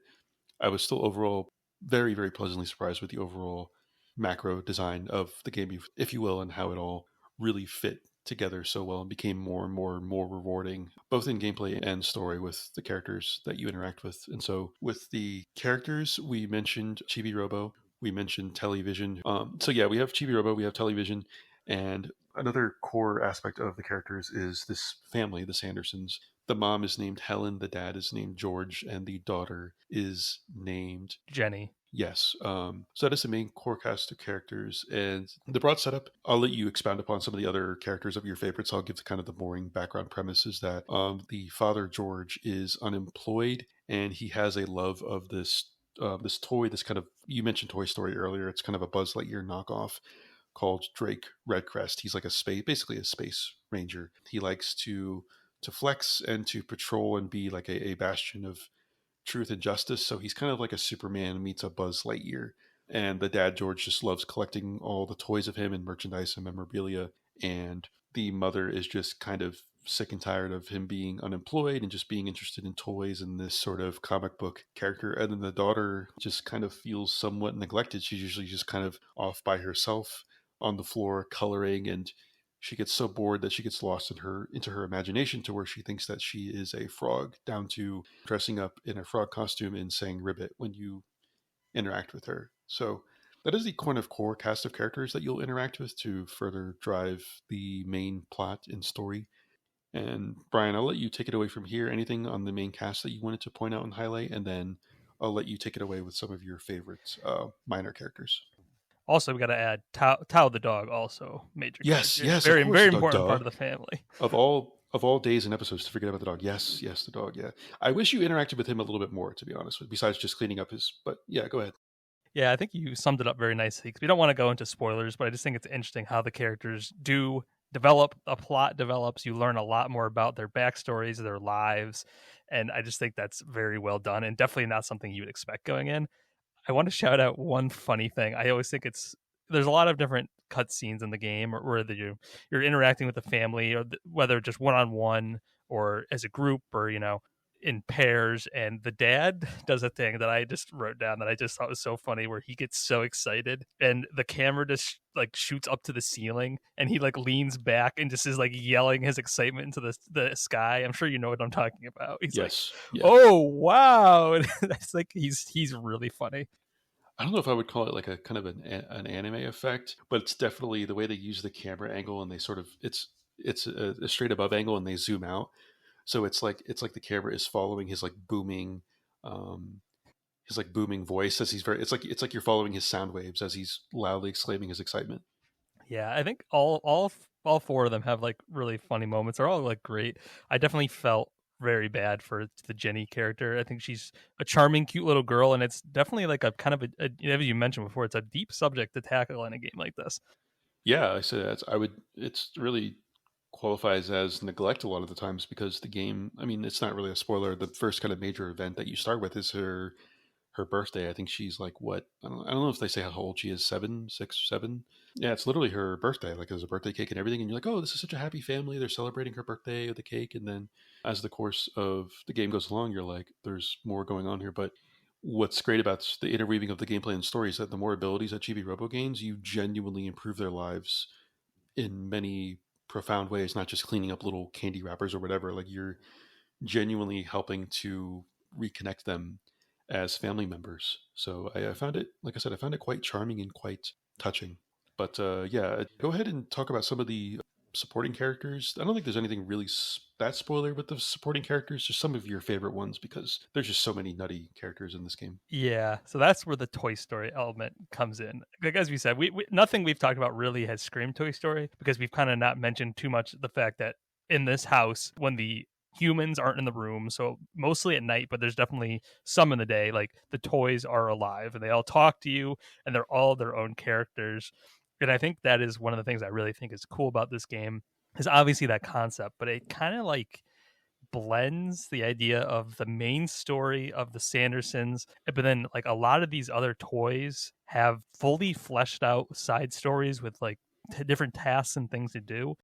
[SPEAKER 2] I was still overall very, very pleasantly surprised with the overall macro design of the game, if you will, and how it all really fit together so well and became more and more and more rewarding, both in gameplay and story with the characters that you interact with. And so, with the characters, we mentioned Chibi Robo, we mentioned Television. So, yeah, we have Chibi Robo, we have Television, and another core aspect of the characters is this family, the Sandersons. The mom is named Helen, the dad is named George, and the daughter is named
[SPEAKER 1] Jenny.
[SPEAKER 2] Yes. So that is the main core cast of characters. And the broad setup, I'll let you expound upon some of the other characters of your favorites. I'll give the kind of the boring background premise is that the father, George, is unemployed and he has a love of this toy, this kind of, you mentioned Toy Story earlier. It's kind of a Buzz Lightyear knockoff called Drake Redcrest. He's like basically a space ranger. He likes to flex and to patrol and be like a bastion of truth and justice. So he's kind of like a Superman meets a Buzz Lightyear. And the dad, George, just loves collecting all the toys of him and merchandise and memorabilia. And the mother is just kind of sick and tired of him being unemployed and just being interested in toys and this sort of comic book character. And then the daughter just kind of feels somewhat neglected. She's usually just kind of off by herself on the floor coloring, and she gets so bored that she gets lost into her imagination to where she thinks that she is a frog, down to dressing up in a frog costume and saying ribbit when you interact with her. So that is the kind of core cast of characters that you'll interact with to further drive the main plot and story. And Brian, I'll let you take it away from here. Anything on the main cast that you wanted to point out and highlight, and then I'll let you take it away with some of your favorite minor characters.
[SPEAKER 1] Also, we got to add Tao the dog, also major
[SPEAKER 2] Yes,
[SPEAKER 1] character,
[SPEAKER 2] yes, of
[SPEAKER 1] very
[SPEAKER 2] course,
[SPEAKER 1] very
[SPEAKER 2] the dog.
[SPEAKER 1] important
[SPEAKER 2] Duh.
[SPEAKER 1] part of the family.
[SPEAKER 2] Of all days and episodes to forget about the dog. Yes, yes, the dog. Yeah, I wish you interacted with him a little bit more, to be honest with. Besides just cleaning up his, but yeah, go ahead.
[SPEAKER 1] Yeah, I think you summed it up very nicely because we don't want to go into spoilers, but I just think it's interesting how the characters do develop. A plot develops. You learn a lot more about their backstories, their lives, and I just think that's very well done and definitely not something you would expect going in. I want to shout out one funny thing. I always think it's there's a lot of different cutscenes in the game where you're interacting with the family, or whether just one on one or as a group, or in pairs. And the dad does a thing that I just wrote down that I just thought was so funny, where he gets so excited and the camera just like shoots up to the ceiling, and he like leans back and just is like yelling his excitement into the sky. I'm sure you know what I'm talking about. He's like,
[SPEAKER 2] Yes, yeah.
[SPEAKER 1] "Oh wow!" That's like he's really funny.
[SPEAKER 2] I don't know if I would call it like a kind of an anime effect, but it's definitely the way they use the camera angle, and they sort of it's a straight above angle, and they zoom out. So it's like the camera is following um, his like booming voice as he's very. It's like you're following his sound waves as he's loudly exclaiming his excitement.
[SPEAKER 1] Yeah, I think all four of them have like really funny moments. They're all like great. I definitely felt very bad for the Jenny character. I think she's a charming, cute little girl, and it's definitely like a kind of as you mentioned before, it's a deep subject to tackle in a game like this.
[SPEAKER 2] Yeah, I say that. I would. It's really qualifies as neglect a lot of the times because the game. I mean, it's not really a spoiler. The first kind of major event that you start with is her birthday. I think she's like what I don't know if they say how old she is, 7, 6, 7. Yeah, it's literally her birthday. Like there's a birthday cake and everything, and you're like, oh, this is such a happy family. They're celebrating her birthday with the cake, and then as the course of the game goes along, you're like, there's more going on here. But what's great about the interweaving of the gameplay and story is that the more abilities that Chibi Robo gains, you genuinely improve their lives in many profound ways, not just cleaning up little candy wrappers or whatever. Like you're genuinely helping to reconnect them as family members. So I found it, like I said, I found it quite charming and quite touching. But yeah, go ahead and talk about some of the supporting characters. I don't think there's anything really that spoiler with the supporting characters. Just some of your favorite ones because there's just so many nutty characters in this game.
[SPEAKER 1] Yeah, so that's where the Toy Story element comes in. Like as we said, we nothing we've talked about really has screamed Toy Story because we've kind of not mentioned too much the fact that in this house, when the humans aren't in the room, so mostly at night, but there's definitely some in the day, like the toys are alive and they all talk to you and they're all their own characters. And I think that is one of the things I really think is cool about this game is obviously that concept, but it kind of like blends the idea of the main story of the Sandersons, but then like a lot of these other toys have fully fleshed out side stories with like different tasks and things to do.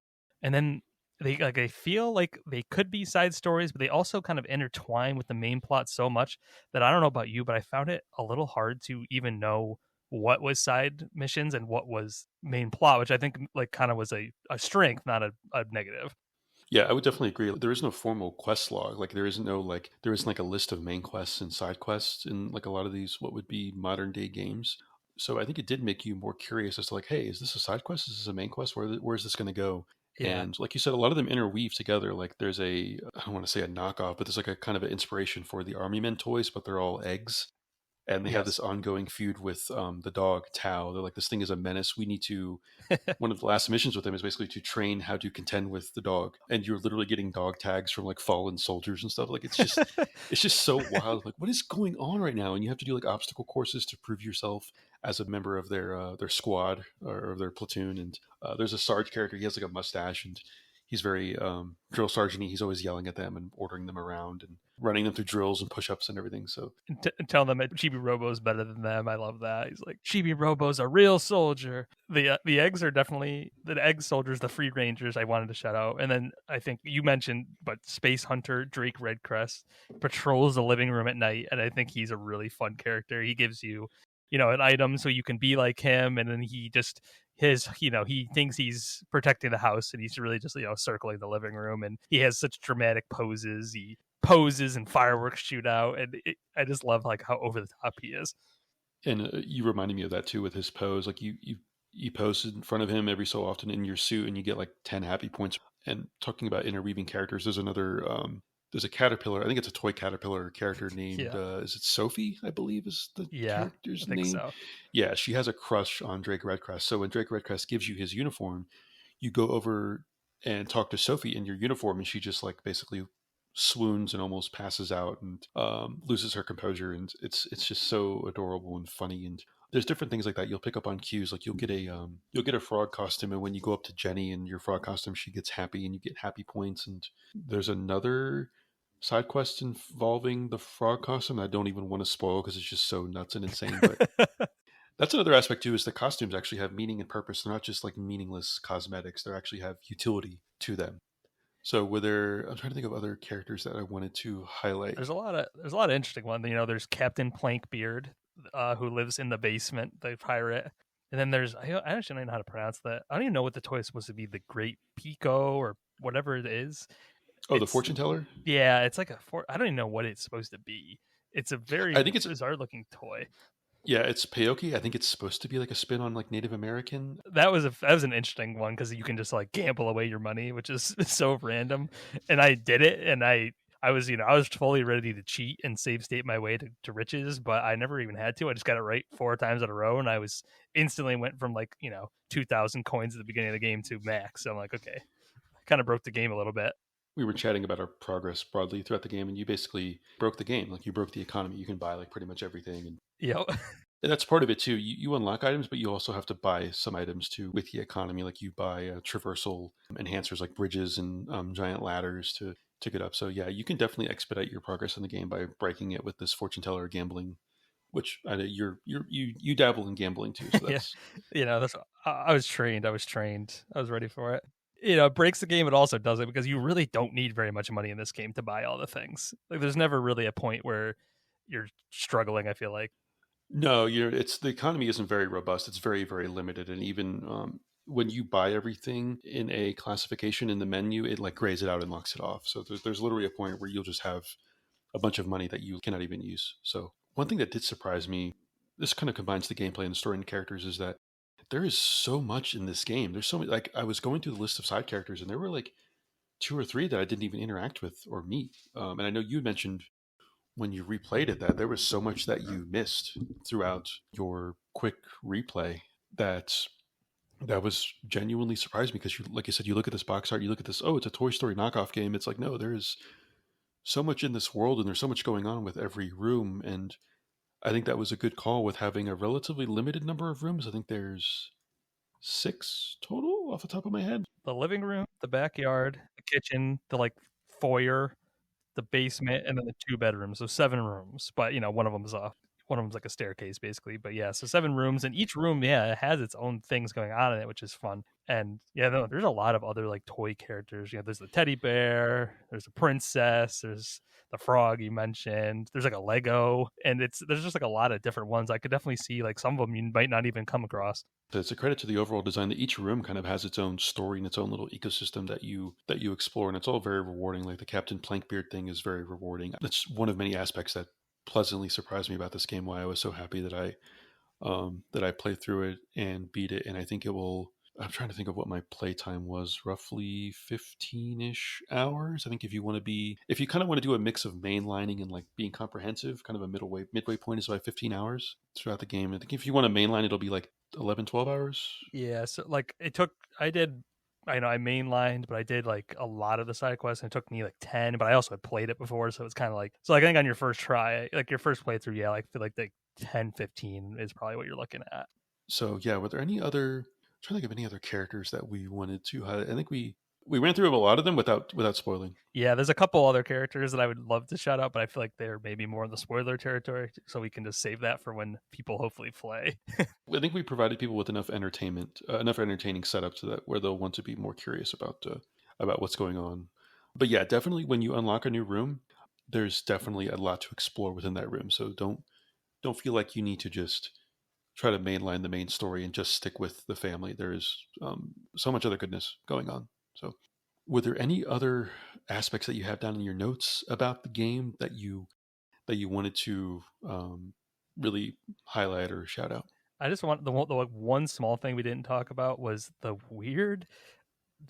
[SPEAKER 1] And then they feel like they could be side stories, but they also kind of intertwine with the main plot so much that I don't know about you, but I found it a little hard to even know what was side missions and what was main plot, which I think like kind of was a strength, not a negative.
[SPEAKER 2] Yeah, I would definitely agree. There is no formal quest log. Like there isn't like a list of main quests and side quests in like a lot of these what would be modern day games. So I think it did make you more curious as to like, hey, is this a side quest? Is this a main quest? Where's this going to go?
[SPEAKER 1] Yeah.
[SPEAKER 2] And like you said, a lot of them interweave together. Like there's I don't want to say a knockoff, but there's like a kind of an inspiration for the Army Men toys, but they're all eggs. And they have
[SPEAKER 1] Yes.
[SPEAKER 2] this ongoing feud with the dog Tao. They're like, this thing is a menace. We need to one of the last missions with them is basically to train how to contend with the dog, and you're literally getting dog tags from like fallen soldiers and stuff. Like it's just so wild. Like what is going on right now? And you have to do like obstacle courses to prove yourself as a member of their squad or their platoon. And there's a Sarge character. He has like a mustache and he's very drill sergeant. He's always yelling at them and ordering them around and running them through drills and push-ups and everything. So
[SPEAKER 1] Tell them that Chibi Robo is better than them. I love that. He's like, Chibi Robo's a real soldier. The eggs are definitely the egg soldiers, the free rangers. I wanted to shout out, and then I think you mentioned, but Space Hunter Drake Redcrest patrols the living room at night, and I think he's a really fun character. He gives you, an item so you can be like him, and then he just he thinks he's protecting the house and he's really just circling the living room, and he has such dramatic poses. He poses and fireworks shoot out, and I just love like how over the top he is.
[SPEAKER 2] and you reminded me of that too with his pose. Like you pose in front of him every so often in your suit, and you get like 10 happy points. And talking about interweaving characters, there's a caterpillar. I think it's a toy caterpillar character named
[SPEAKER 1] Yeah,
[SPEAKER 2] is it Sophie? I believe is the
[SPEAKER 1] yeah, I
[SPEAKER 2] character's
[SPEAKER 1] think
[SPEAKER 2] name.
[SPEAKER 1] so.
[SPEAKER 2] Yeah, she has a crush on Drake Redcrest. So when Drake Redcrest gives you his uniform, you go over and talk to Sophie in your uniform, and she just like basically swoons and almost passes out and loses her composure. And it's just so adorable and funny. And there's different things like that you'll pick up on cues. Like you'll get a frog costume, and when you go up to Jenny in your frog costume, she gets happy, and you get happy points. And there's another side quest involving the frog costume I don't even want to spoil because it's just so nuts and insane. But that's another aspect too, is the costumes actually have meaning and purpose. They're not just like meaningless cosmetics. They actually have utility to them. So I'm trying to think of other characters that I wanted to highlight.
[SPEAKER 1] There's a lot of interesting ones. There's Captain Plankbeard, who lives in the basement, the pirate. And then I actually don't even know how to pronounce that. I don't even know what the toy is supposed to be. The Great Pico or whatever it is.
[SPEAKER 2] Oh, the
[SPEAKER 1] It's
[SPEAKER 2] fortune teller.
[SPEAKER 1] Yeah, it's like I don't even know what it's supposed to be. It's a very
[SPEAKER 2] I think it's
[SPEAKER 1] bizarre looking toy.
[SPEAKER 2] Yeah, it's peyote. I think it's supposed to be like a spin on like Native American.
[SPEAKER 1] That was an interesting one because you can just like gamble away your money, which is so random. And I did it, and I was I was totally ready to cheat and save state my way to riches, but I never even had to. I just got it right 4 times in a row, and I was instantly went from 2,000 coins at the beginning of the game to max. So I'm like, okay, kind of broke the game a little bit.
[SPEAKER 2] We were chatting about our progress broadly throughout the game, and you basically broke the game. Like you broke the economy. You can buy like pretty much everything,
[SPEAKER 1] Yep.
[SPEAKER 2] and that's part of it too. You unlock items, but you also have to buy some items too with the economy. Like you buy traversal enhancers like bridges and giant ladders to get up. So yeah, you can definitely expedite your progress in the game by breaking it with this fortune teller gambling, which you dabble in gambling too. So
[SPEAKER 1] Yeah,
[SPEAKER 2] that's
[SPEAKER 1] that's I was trained. I was trained. I was ready for it. It breaks the game. It also does it because you really don't need very much money in this game to buy all the things. Like, there's never really a point where you're struggling. I feel like.
[SPEAKER 2] No, it's the economy isn't very robust. It's very, very limited, and even when you buy everything in a classification in the menu, it like grays it out and locks it off. So there's literally a point where you'll just have a bunch of money that you cannot even use. So one thing that did surprise me, this kind of combines the gameplay and the story and characters, is that there is so much in this game. There's so many. Like I was going through the list of side characters, and there were like two or three that I didn't even interact with or meet. And I know you mentioned when you replayed it that there was so much that you missed throughout your quick replay that was genuinely surprised me because you like I said, you look at this box art, you look at this, oh, it's a Toy Story knockoff game. It's like, no, there is so much in this world and there's so much going on with every room. And I think that was a good call with having a relatively limited number of rooms. I think there's 6 total off the top of my head.
[SPEAKER 1] The living room, the backyard, the kitchen, the foyer, the basement, and then the 2 bedrooms. So 7 rooms, but one of them's like a staircase basically. But yeah, so 7 rooms, and each room, yeah, it has its own things going on in it, which is fun. And yeah, no, there's a lot of other like toy characters. There's the teddy bear, there's a princess, there's the frog you mentioned. There's like a Lego, and there's just like a lot of different ones. I could definitely see like some of them you might not even come across.
[SPEAKER 2] It's a credit to the overall design that each room kind of has its own story and its own little ecosystem that you explore, and it's all very rewarding. Like the Captain Plankbeard thing is very rewarding. That's one of many aspects that pleasantly surprised me about this game. Why I was so happy that I played through it and beat it, and I think it will. I'm trying to think of what my playtime was, roughly 15-ish hours. I think if you kind of want to do a mix of mainlining and like being comprehensive, kind of a midway point is about 15 hours throughout the game. I think if you want to mainline, it'll be like 11, 12 hours.
[SPEAKER 1] Yeah, so like I did, I know I mainlined, but I did like a lot of the side quests, and it took me like 10. But I also had played it before, so it's kind of like I think on your first try, like your first playthrough, yeah, like feel like the 10, 15 is probably what you're looking at.
[SPEAKER 2] So yeah, were there any other? I'm trying to think of any other characters that we wanted to highlight. I think we ran through a lot of them without spoiling.
[SPEAKER 1] Yeah, there's a couple other characters that I would love to shout out, but I feel like they're maybe more in the spoiler territory, so we can just save that for when people hopefully play.
[SPEAKER 2] I think we provided people with enough entertainment, enough entertaining setup so that where they'll want to be more curious about what's going on. But yeah, definitely when you unlock a new room, there's definitely a lot to explore within that room. So don't feel like you need to just try to mainline the main story and just stick with the family. There is so much other goodness going on. So, were there any other aspects that you have down in your notes about the game that you wanted to really highlight or shout out?
[SPEAKER 1] I just want the one small thing we didn't talk about was the weird,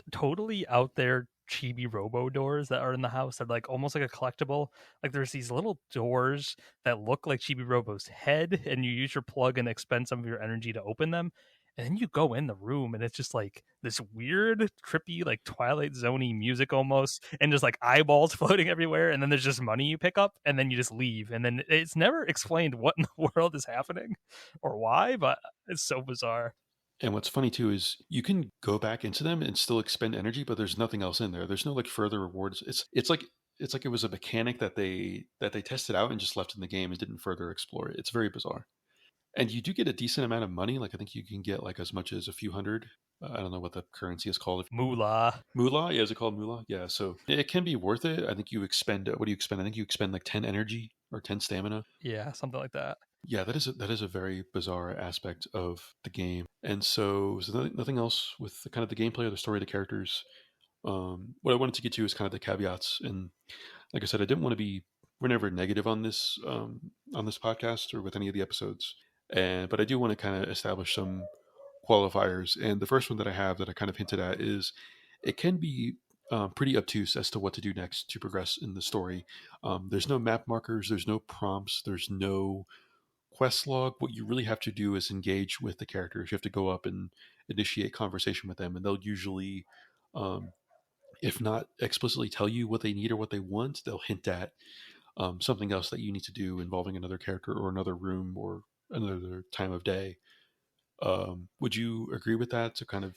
[SPEAKER 1] totally out there Chibi Robo doors that are in the house. They're like almost like a collectible. Like there's these little doors that look like Chibi Robo's head, and you use your plug and expend some of your energy to open them. and then you go in the room and it's just like this weird, trippy, like Twilight Zoney music almost, and just like eyeballs floating everywhere, and then there's just money you pick up, and then you just leave, and then it's never explained what in the world is happening or why, but it's so bizarre.
[SPEAKER 2] And what's funny too is you can go back into them and still expend energy, but there's nothing else in there. There's no like further rewards. It's like it was a mechanic that they tested out and just left in the game and didn't further explore it. It's very bizarre. And you do get a decent amount of money. Like I think you can get like as much as a few hundred. I don't know what the currency is called.
[SPEAKER 1] Moolah.
[SPEAKER 2] Moolah, yeah, is it called moolah? Yeah, so it can be worth it. I think you expend. What do you expend? I think you expend like 10 energy or 10 stamina.
[SPEAKER 1] Yeah, something like that.
[SPEAKER 2] Yeah, that is a very bizarre aspect of the game. And so nothing else with the kind of the gameplay or the story of the characters. What I wanted to get to is kind of the caveats. And like I said, I didn't want to be we're never negative on this podcast or with any of the episodes. And but I do want to kind of establish some qualifiers. And the first one that I have that I kind of hinted at is it can be pretty obtuse as to what to do next to progress in the story. There's no map markers, there's no prompts, there's no quest log. What you really have to do is engage with the characters. You have to go up and initiate conversation with them, and they'll usually, um, if not explicitly tell you what they need or what they want, they'll hint at something else that you need to do involving another character or another room or another time of day. Would you agree with that to kind of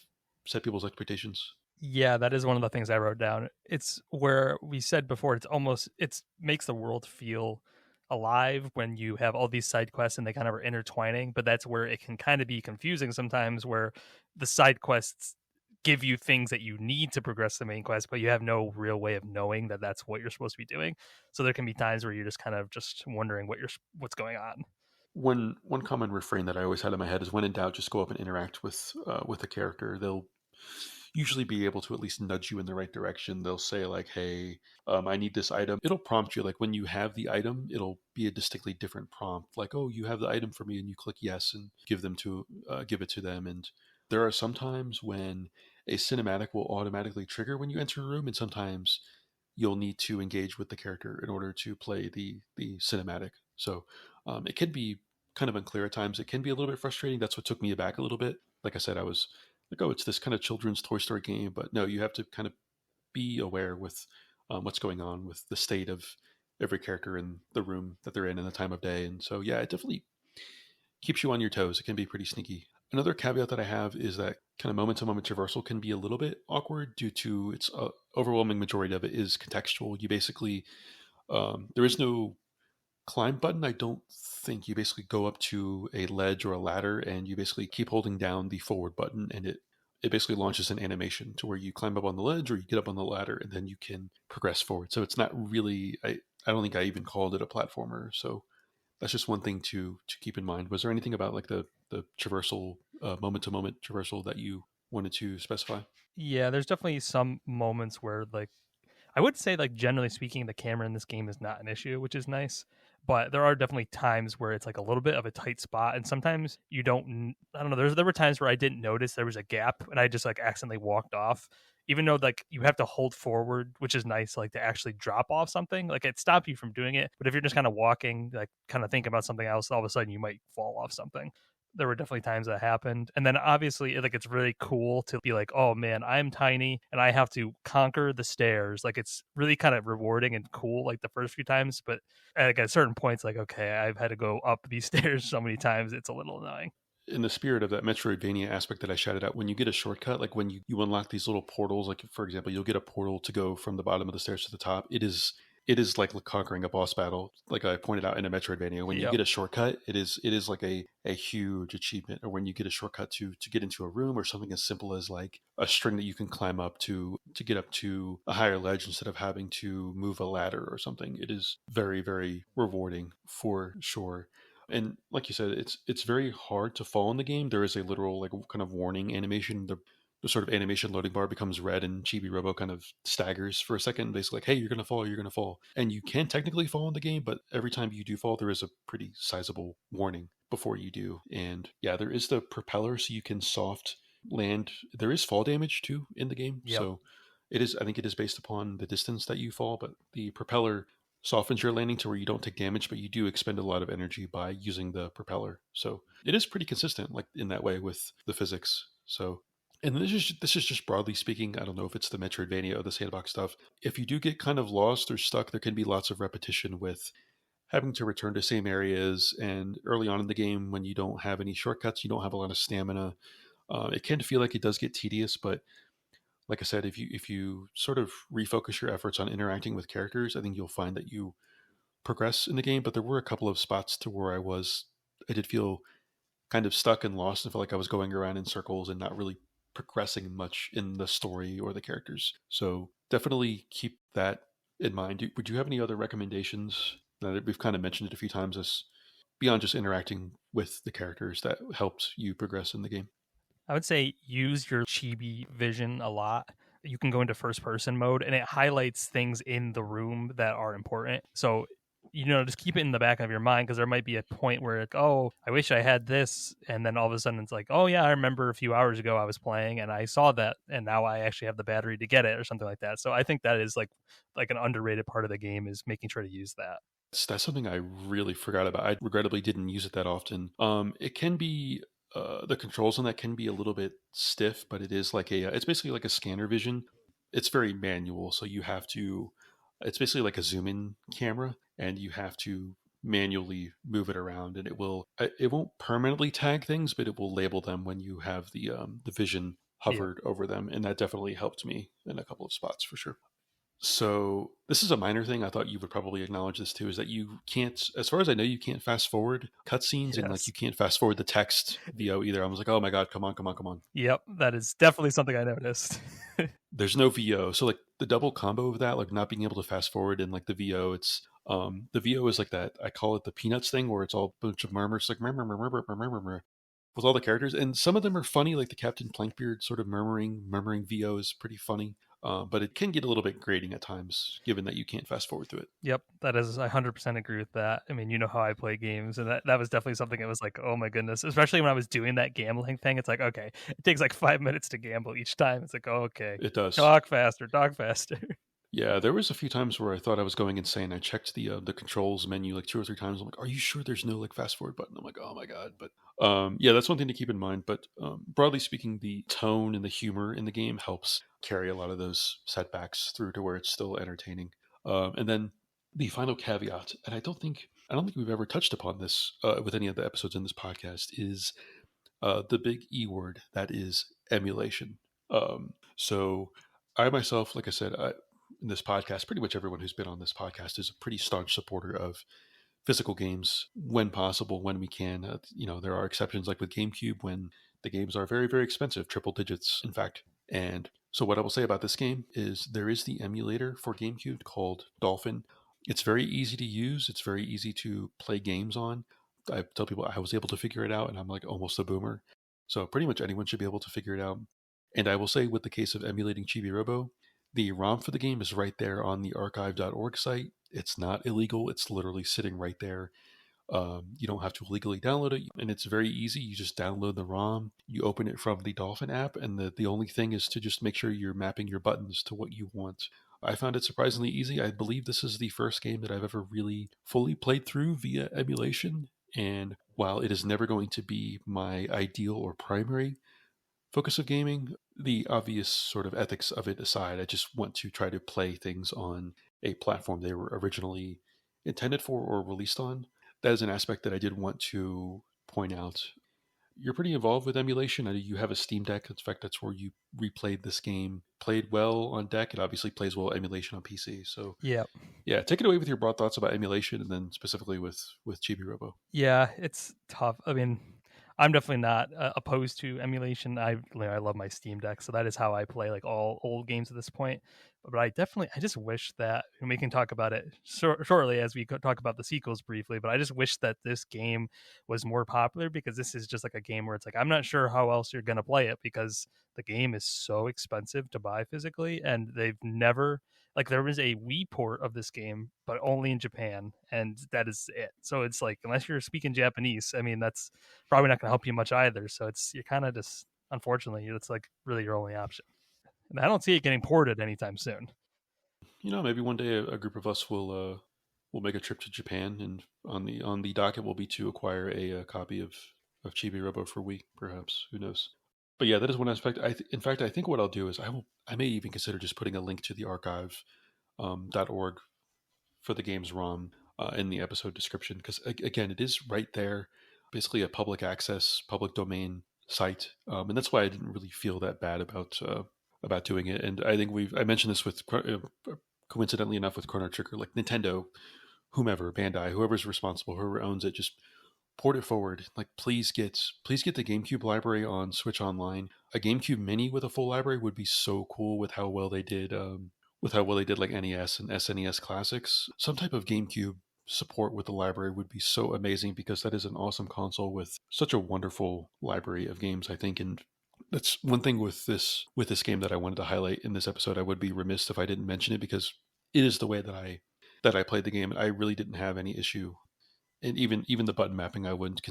[SPEAKER 2] set people's expectations?
[SPEAKER 1] Yeah, that is one of the things I wrote down. It's where we said before, it's makes the world feel alive when you have all these side quests and they kind of are intertwining, but that's where it can kind of be confusing sometimes where the side quests give you things that you need to progress the main quest, but you have no real way of knowing that that's what you're supposed to be doing. So there can be times where you're just kind of just wondering what's going on.
[SPEAKER 2] One common refrain that I always had in my head is when in doubt, just go up and interact with a character. They'll usually be able to at least nudge you in the right direction. They'll say like, "Hey, I need this item." It'll prompt you like when you have the item. It'll be a distinctly different prompt, like, "Oh, you have the item for me," and you click yes and give it to them. And there are some times when a cinematic will automatically trigger when you enter a room, and sometimes you'll need to engage with the character in order to play the cinematic. So it can be kind of unclear at times. It can be a little bit frustrating. That's what took me aback a little bit. Like I said, I was like, oh, it's this kind of children's Toy Story game, but no, you have to kind of be aware with what's going on with the state of every character in the room that they're in and the time of day. And so, yeah, it definitely keeps you on your toes. It can be pretty sneaky. Another caveat that I have is that kind of moment to moment traversal can be a little bit awkward due to its overwhelming majority of it is contextual. You basically, there is no climb button. I don't think you basically go up to a ledge or a ladder and you basically keep holding down the forward button and it basically launches an animation to where you climb up on the ledge or you get up on the ladder and then you can progress forward. So it's not really, I don't think I even called it a platformer. So that's just one thing to keep in mind. Was there anything about like the traversal, moment to moment traversal that you wanted to specify?
[SPEAKER 1] Yeah, there's definitely some moments where like I would say, like, generally speaking, the camera in this game is not an issue, which is nice. But there are definitely times where it's like a little bit of a tight spot, and sometimes you don't. I don't know. There were times where I didn't notice there was a gap, and I just like accidentally walked off. Even though like you have to hold forward, which is nice, like to actually drop off something. Like it stopped you from doing it, but if you're just kind of walking, like kind of thinking about something else, all of a sudden you might fall off something. There were definitely times that happened, and then obviously like it's really cool to be like, oh man, I'm tiny and I have to conquer the stairs. Like it's really kind of rewarding and cool like the first few times, but at certain points like, okay, I've had to go up these stairs so many times it's a little annoying.
[SPEAKER 2] In the spirit of that Metroidvania aspect that I shouted out, when you get a shortcut, like when you unlock these little portals, like for example, you'll get a portal to go from the bottom of the stairs to the top. It is like conquering a boss battle. Like I pointed out in a Metroidvania, when you
[SPEAKER 1] Yep.
[SPEAKER 2] get a shortcut, it is like a huge achievement. Or when you get a shortcut to get into a room, or something as simple as like a string that you can climb up to get up to a higher ledge instead of having to move a ladder or something. It is very very rewarding for sure. And like you said, it's very hard to fall in the game. There is a literal like kind of warning animation. The sort of animation loading bar becomes red, and Chibi Robo kind of staggers for a second, basically like, "Hey, you're gonna fall, you're gonna fall." And you can technically fall in the game, but every time you do fall, there is a pretty sizable warning before you do. And yeah, there is the propeller, so you can soft land. There is fall damage too in the game,
[SPEAKER 1] Yep.
[SPEAKER 2] so it is. I think it is based upon the distance that you fall, but the propeller softens your landing to where you don't take damage, but you do expend a lot of energy by using the propeller. So it is pretty consistent, like in that way with the physics. So, and this is just broadly speaking. I don't know if it's the Metroidvania or the sandbox stuff. If you do get kind of lost or stuck, there can be lots of repetition with having to return to same areas. And early on in the game, when you don't have any shortcuts, you don't have a lot of stamina. It can feel like it does get tedious, but like I said, if you sort of refocus your efforts on interacting with characters, I think you'll find that you progress in the game. But there were a couple of spots to where I did feel kind of stuck and lost and felt like I was going around in circles and not really progressing much in the story or the characters. So definitely keep that in mind. Would you have any other recommendations? We've kind of mentioned it a few times as beyond just interacting with the characters that helped you progress in the game.
[SPEAKER 1] I would say use your chibi vision a lot. You can go into first person mode and it highlights things in the room that are important. So, just keep it in the back of your mind because there might be a point where, like, oh, I wish I had this. And then all of a sudden it's like, oh, yeah, I remember a few hours ago I was playing and I saw that. And now I actually have the battery to get it or something like that. So I think that is like an underrated part of the game is making sure to use that.
[SPEAKER 2] That's something I really forgot about. I regrettably didn't use it that often. It can be the controls on that can be a little bit stiff, but it is like it's basically like a scanner vision. It's very manual, so you have to. It's basically like a zoom in camera, and you have to manually move it around, and it won't permanently tag things, but it will label them when you have the vision
[SPEAKER 1] Yeah.
[SPEAKER 2] hovered over them, and that definitely helped me in a couple of spots for sure. So this is a minor thing. I thought you would probably acknowledge this too. Is that you can't, as far as I know, you can't fast forward cutscenes, and like
[SPEAKER 1] Yes.
[SPEAKER 2] you can't fast forward the text VO either. I was like, oh my god, come on, come on, come on.
[SPEAKER 1] Yep. That is definitely something I noticed.
[SPEAKER 2] There's no VO, so like the double combo of that, like not being able to fast forward and like the VO, it's the VO is like that. I call it the peanuts thing, where it's all a bunch of murmurs, like murmur, murmur, murmur, murmur, murmur, with all the characters, and some of them are funny, like the Captain Plankbeard sort of murmuring VO is pretty funny. But it can get a little bit grating at times, given that you can't fast forward through it.
[SPEAKER 1] Yep, that is I 100% agree with that. I mean, you know how I play games, and that was definitely something that was like, oh my goodness, especially when I was doing that gambling thing. It's like, okay, it takes like 5 minutes to gamble each time. It's like, oh, okay,
[SPEAKER 2] It does.
[SPEAKER 1] talk faster, talk faster.
[SPEAKER 2] Yeah, there was a few times where I thought I was going insane. I checked the controls menu like two or three times. I'm like, "Are you sure there's no like fast forward button?" I'm like, "Oh my god!" But yeah, that's one thing to keep in mind. But broadly speaking, the tone and the humor in the game helps carry a lot of those setbacks through to where it's still entertaining. And then the final caveat, and I don't think we've ever touched upon this with any of the episodes in this podcast, is the big E word, that is emulation. So I myself, like I said, in this podcast, pretty much everyone who's been on this podcast is a pretty staunch supporter of physical games when possible, when we can. There are exceptions like with GameCube when the games are very, very expensive, triple digits, in fact. And so what I will say about this game is there is the emulator for GameCube called Dolphin. It's very easy to use. It's very easy to play games on. I tell people I was able to figure it out, and I'm like almost a boomer. So pretty much anyone should be able to figure it out. And I will say, with the case of emulating Chibi Robo, the ROM for the game is right there on the archive.org site. It's not illegal. It's literally sitting right there. You don't have to illegally download it, and it's very easy. You just download the ROM, you open it from the Dolphin app, and the only thing is to just make sure you're mapping your buttons to what you want. I found it surprisingly easy. I believe this is the first game that I've ever really fully played through via emulation. And while it is never going to be my ideal or primary focus of gaming, the obvious sort of ethics of it aside, I just want to try to play things on a platform they were originally intended for or released on. That is an aspect that I did want to point out. You're pretty involved with emulation. I know you have a Steam Deck. In fact, that's where you replayed this game. Played well on deck. It obviously plays well emulation on PC. So
[SPEAKER 1] Yeah,
[SPEAKER 2] yeah, take it away with your broad thoughts about emulation, and then specifically with Chibi Robo.
[SPEAKER 1] yeah, it's tough. I mean, I'm definitely not opposed to emulation. I love my Steam Deck, so that is how I play like all old games at this point. But I just wish that, and we can talk about it shortly as we talk about the sequels briefly. But I just wish that this game was more popular because this is just like a game where it's like I'm not sure how else you're gonna play it because the game is so expensive to buy physically, and they've never like there was a Wii port of this game, but only in Japan, and that is it. So it's like unless you're speaking Japanese, I mean that's probably not going to help you much either. So you're kind of just unfortunately it's like really your only option. And I don't see it getting ported anytime soon.
[SPEAKER 2] Maybe one day a group of us will. we'll make a trip to Japan, and on the docket will be to acquire a copy of Chibi Robo for Wii, perhaps. Who knows? But yeah, that is one aspect. In fact, I think what I'll do is I may even consider just putting a link to the archive .org for the game's ROM in the episode description, because again, it is right there, basically a public access, public domain site, and that's why I didn't really feel that bad about doing it. And I think I mentioned this with coincidentally enough with Chrono Trigger, like Nintendo, whomever, Bandai, whoever's responsible, whoever owns it, just port it forward. Like please get the GameCube library on Switch Online. A GameCube Mini with a full library would be so cool with how well they did like NES and SNES classics. Some type of GameCube support with the library would be so amazing, because that is an awesome console with such a wonderful library of games, I think. And that's one thing with this game that I wanted to highlight in this episode. I would be remiss if I didn't mention it, because it is the way that I played the game, and I really didn't have any issue. And even the button mapping, I wouldn't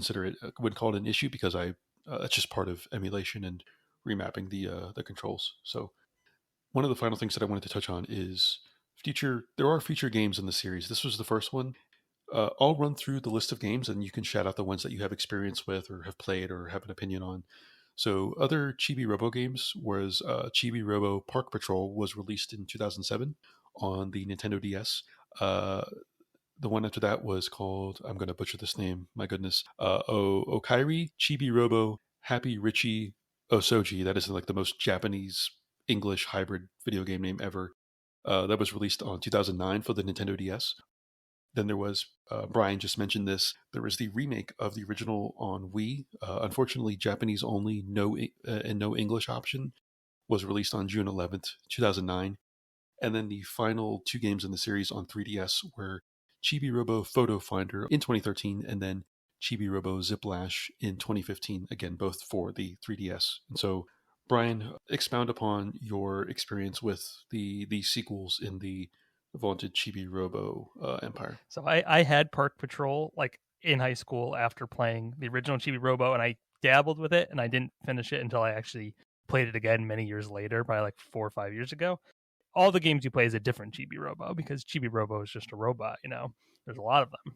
[SPEAKER 2] call it an issue, because it's just part of emulation and remapping the controls. So one of the final things that I wanted to touch on is there are future games in the series. This was the first one. I'll run through the list of games, and you can shout out the ones that you have experience with or have played or have an opinion on. So other Chibi Robo games was Chibi Robo Park Patrol was released in 2007 on the Nintendo DS. The one after that was called, I'm going to butcher this name, my goodness, Okairi Chibi Robo Happy Richie Osoji. That is like the most Japanese English hybrid video game name ever. That was released on 2009 for the Nintendo DS. Then there was, Brian just mentioned this, there was the remake of the original on Wii. Unfortunately, Japanese only, and no English option, was released on June 11th, 2009. And then the final two games in the series on 3DS were Chibi Robo Photo Finder in 2013, and then Chibi Robo Ziplash in 2015, again, both for the 3DS. And so, Brian, expound upon your experience with the sequels in the vaunted Chibi Robo empire.
[SPEAKER 1] So I had Park Patrol like in high school after playing the original Chibi Robo, and I dabbled with it, and I didn't finish it until I actually played it again many years later, probably like 4 or 5 years ago. All the games you play is a different Chibi Robo, because Chibi Robo is just a robot. There's a lot of them,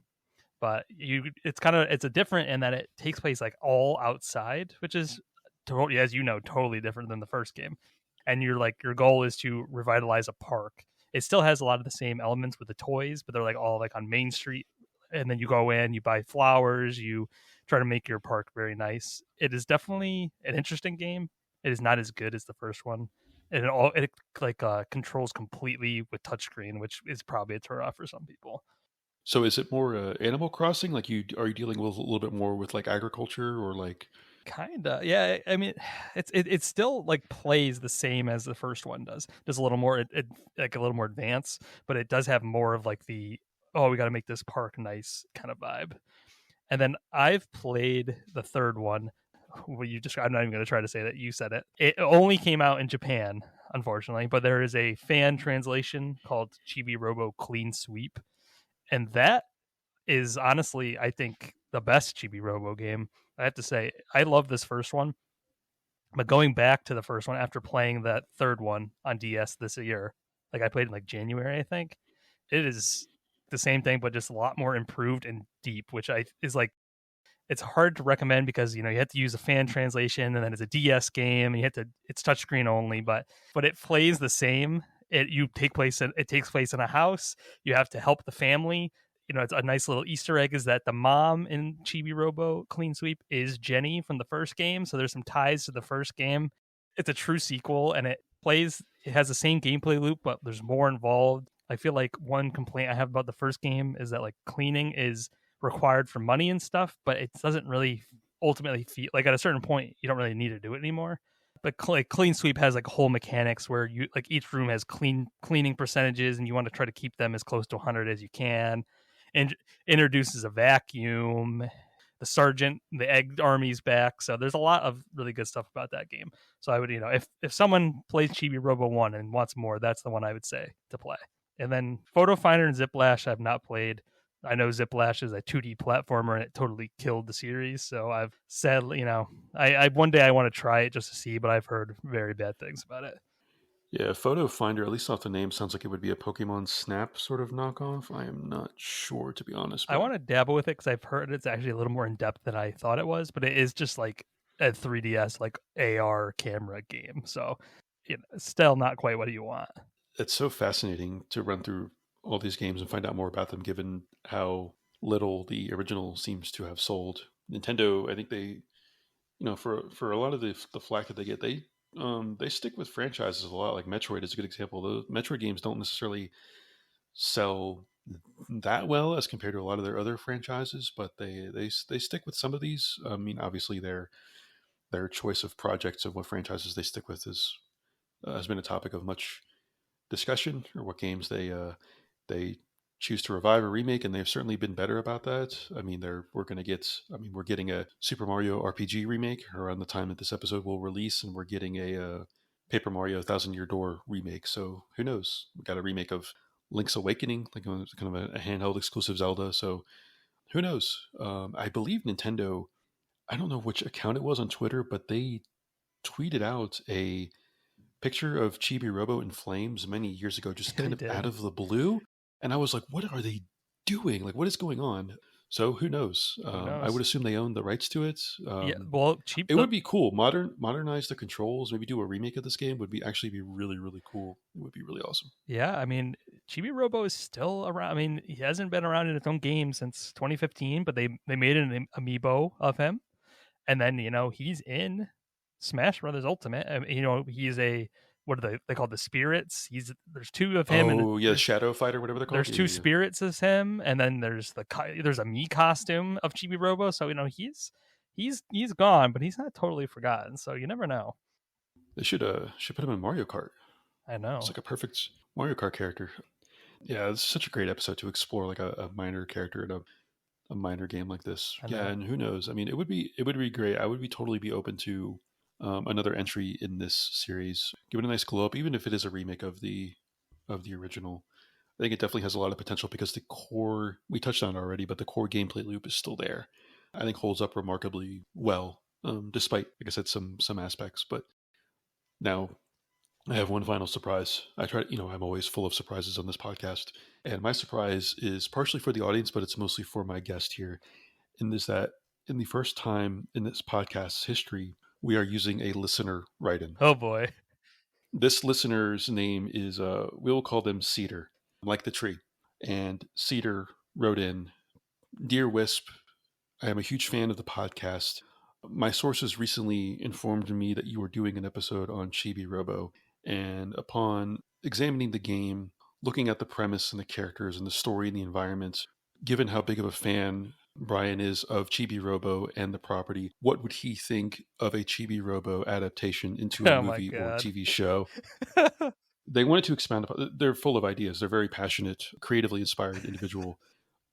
[SPEAKER 1] but it's a different in that it takes place like all outside, which is totally, as you know, totally different than the first game. And your goal is to revitalize a park. It still has a lot of the same elements with the toys, but they're like all like on Main Street. And then you go in, you buy flowers, you try to make your park very nice. It is definitely an interesting game. It is not as good as the first one. And it controls completely with touchscreen, which is probably a turnoff for some people.
[SPEAKER 2] So is it more Animal Crossing? Like are you dealing with a little bit more with like agriculture, or like?
[SPEAKER 1] Kinda, yeah. I mean, it still like plays the same as the first one does. Just a little more, like a little more advanced, but it does have more of like the we got to make this park nice kind of vibe. And then I've played the third one. Well, I'm not even going to try to say that you said it. It only came out in Japan, unfortunately, but there is a fan translation called Chibi Robo Clean Sweep, and that is honestly, I think, the best Chibi Robo game. I have to say, I love this first one, but going back to the first one after playing that third one on DS this year, like I played in like January, I think, it is the same thing, but just a lot more improved and deep, which is like, it's hard to recommend because you have to use a fan translation, and then it's a DS game, and it's touchscreen only, but it plays the same. It takes place in a house. You have to help the family. It's a nice little Easter egg is that the mom in Chibi Robo Clean Sweep is Jenny from the first game. So there's some ties to the first game. It's a true sequel, and it has the same gameplay loop, but there's more involved. I feel like one complaint I have about the first game is that like cleaning is required for money and stuff, but it doesn't really ultimately feel like at a certain point you don't really need to do it anymore. But like Clean Sweep has like whole mechanics where you like each room has cleaning percentages, and you want to try to keep them as close to 100 as you can. And introduces a vacuum. The sergeant, the egg army's back. So there's a lot of really good stuff about that game. So I would, if someone plays Chibi Robo 1 and wants more, that's the one I would say to play. And then Photo Finder and Ziplash I've not played. I know Ziplash is a 2D platformer, and it totally killed the series. So I've said, I one day I want to try it just to see, but I've heard very bad things about it.
[SPEAKER 2] Yeah, Photo Finder, at least off the name, sounds like it would be a Pokemon Snap sort of knockoff. I am not sure, to be honest,
[SPEAKER 1] I
[SPEAKER 2] but
[SPEAKER 1] want to dabble with it because I've heard it's actually a little more in depth than I thought it was, but it is just like a 3DS like AR camera game. So, still not quite what you want.
[SPEAKER 2] it's so fascinating to run through all these games and find out more about them, given how little the original seems to have sold. Nintendo, I think they, for a lot of the flack that they get, they stick with franchises a lot. Like Metroid is a good example. The Metroid games don't necessarily sell that well as compared to a lot of their other franchises, but they stick with some of these. I mean, obviously their choice of projects of what franchises they stick with is has been a topic of much discussion, or what games they choose to revive or remake, and they've certainly been better about that. I mean, we're getting a Super Mario RPG remake around the time that this episode will release, and we're getting a Paper Mario Thousand Year Door remake. So who knows? We got a remake of Link's Awakening, like kind of a handheld exclusive Zelda. So who knows? I believe Nintendo. I don't know which account it was on Twitter, but they tweeted out a picture of Chibi Robo in flames many years ago, just
[SPEAKER 1] They
[SPEAKER 2] kind of out
[SPEAKER 1] did.
[SPEAKER 2] of the blue. And I was like, what are they doing? Like, what is going on? So who knows?
[SPEAKER 1] Who
[SPEAKER 2] I would
[SPEAKER 1] knows?
[SPEAKER 2] assume they own the rights to it.
[SPEAKER 1] Yeah. Well, cheap.
[SPEAKER 2] It would be cool. Modernize the controls. Maybe do a remake of this game would be actually be really really cool. It would be really awesome.
[SPEAKER 1] Yeah. I mean, Chibi Robo is still around. I mean, he hasn't been around in its own game since 2015, but they made an amiibo of him, and then he's in Smash Brothers Ultimate. I mean, he's a what are they called, the spirits? There's two of him, and
[SPEAKER 2] Oh yeah, Shadow Fighter, whatever they're called.
[SPEAKER 1] there's
[SPEAKER 2] Yeah,
[SPEAKER 1] two
[SPEAKER 2] yeah, yeah.
[SPEAKER 1] spirits as him, and then there's a me costume of Chibi Robo. So he's gone, but he's not totally forgotten. So you never know.
[SPEAKER 2] They should put him in Mario Kart.
[SPEAKER 1] I
[SPEAKER 2] It's
[SPEAKER 1] know.
[SPEAKER 2] like a perfect Mario Kart character. Yeah, it's such a great episode to explore like a minor character in a minor game like this.
[SPEAKER 1] I
[SPEAKER 2] Yeah,
[SPEAKER 1] know.
[SPEAKER 2] and who knows? I mean, it would be great. I would be totally be open to another entry in this series. Give it a nice glow up, even if it is a remake of the original. I think it definitely has a lot of potential because the core we touched on it already, but the core gameplay loop is still there. I think holds up remarkably well, despite, like I said, some aspects. But now I have one final surprise. I'm always full of surprises on this podcast. And my surprise is partially for the audience, but it's mostly for my guest here. And is that in the first time in this podcast's history, we are using a listener write in.
[SPEAKER 1] Oh boy.
[SPEAKER 2] This listener's name is, we'll call them Cedar, like the tree. And Cedar wrote in, Dear Wisp, I am a huge fan of the podcast. My sources recently informed me that you were doing an episode on Chibi Robo, and upon examining the game, looking at the premise and the characters and the story and the environment, given how big of a fan Brian is of Chibi Robo and the property, what would he think of a Chibi Robo adaptation into a
[SPEAKER 1] Oh my
[SPEAKER 2] movie or
[SPEAKER 1] god.
[SPEAKER 2] TV show? They wanted to expand upon. They're full of ideas. They're very passionate, creatively inspired individual.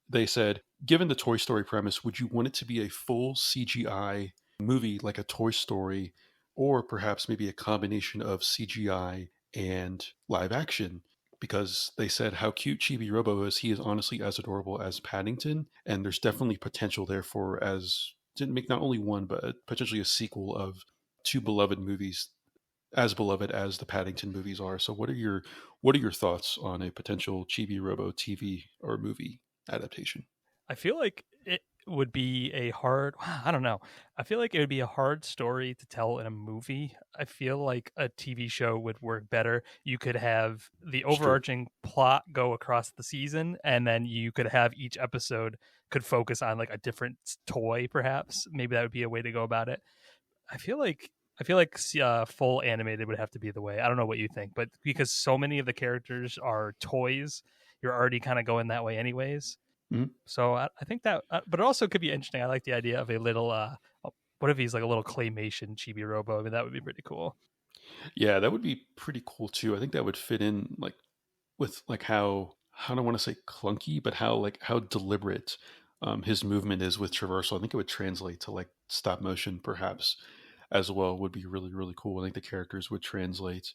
[SPEAKER 2] They said, given the Toy Story premise, would you want it to be a full CGI movie like a Toy Story, or perhaps maybe a combination of CGI and live action? Because they said how cute Chibi Robo is. He is honestly as adorable as Paddington, and there's definitely potential there for as to make not only one but potentially a sequel of two beloved movies as beloved as the Paddington movies are. So what are your thoughts on a potential Chibi Robo TV or movie adaptation?
[SPEAKER 1] I feel like it would be a hard I don't know. I feel like it would be a hard story to tell in a movie. I feel like a TV show would work better. You could have the
[SPEAKER 2] It's true.
[SPEAKER 1] overarching plot go across the season, and then you could have each episode could focus on like a different toy perhaps. Maybe that would be a way to go about it. I feel like full animated would have to be the way. I don't know what you think, but because so many of the characters are toys, you're already kind of going that way anyways.
[SPEAKER 2] Mhm.
[SPEAKER 1] So I think that, but it also could be interesting. I like the idea of a little, what if he's like a little claymation Chibi Robo? I mean, that would be pretty cool.
[SPEAKER 2] Yeah, that would be pretty cool too. I think that would fit in like with like how I don't want to say clunky, but how deliberate his movement is with traversal. I think it would translate to like stop motion perhaps as well. Would be really really cool. I think the characters would translate.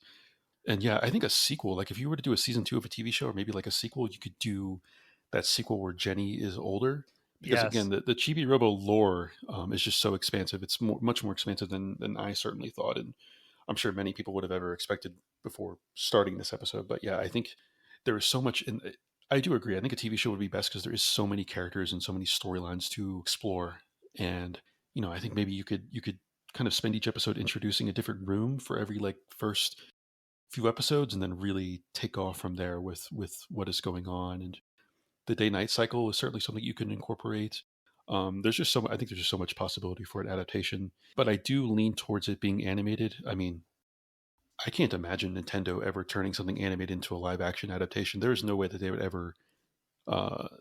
[SPEAKER 2] And yeah, I think a sequel, like if you were to do a season two of a TV show or maybe like a sequel, you could do that sequel where Jenny is older. Because again,
[SPEAKER 1] Yes.
[SPEAKER 2] the Chibi Robo lore is just so expansive. It's much more expansive than I certainly thought. And I'm sure many people would have ever expected before starting this episode. But yeah, I think there is so much in. I do agree. I think a TV show would be best because there is so many characters and so many storylines to explore. And I think maybe you could kind of spend each episode introducing a different room for every like first few episodes, and then really take off from there with what is going on. And the day night cycle is certainly something you can incorporate. There's just so I think there's just so much possibility for an adaptation, but I do lean towards it being animated. I mean, I can't imagine Nintendo ever turning something animated into a live action adaptation. There's no way that they would ever.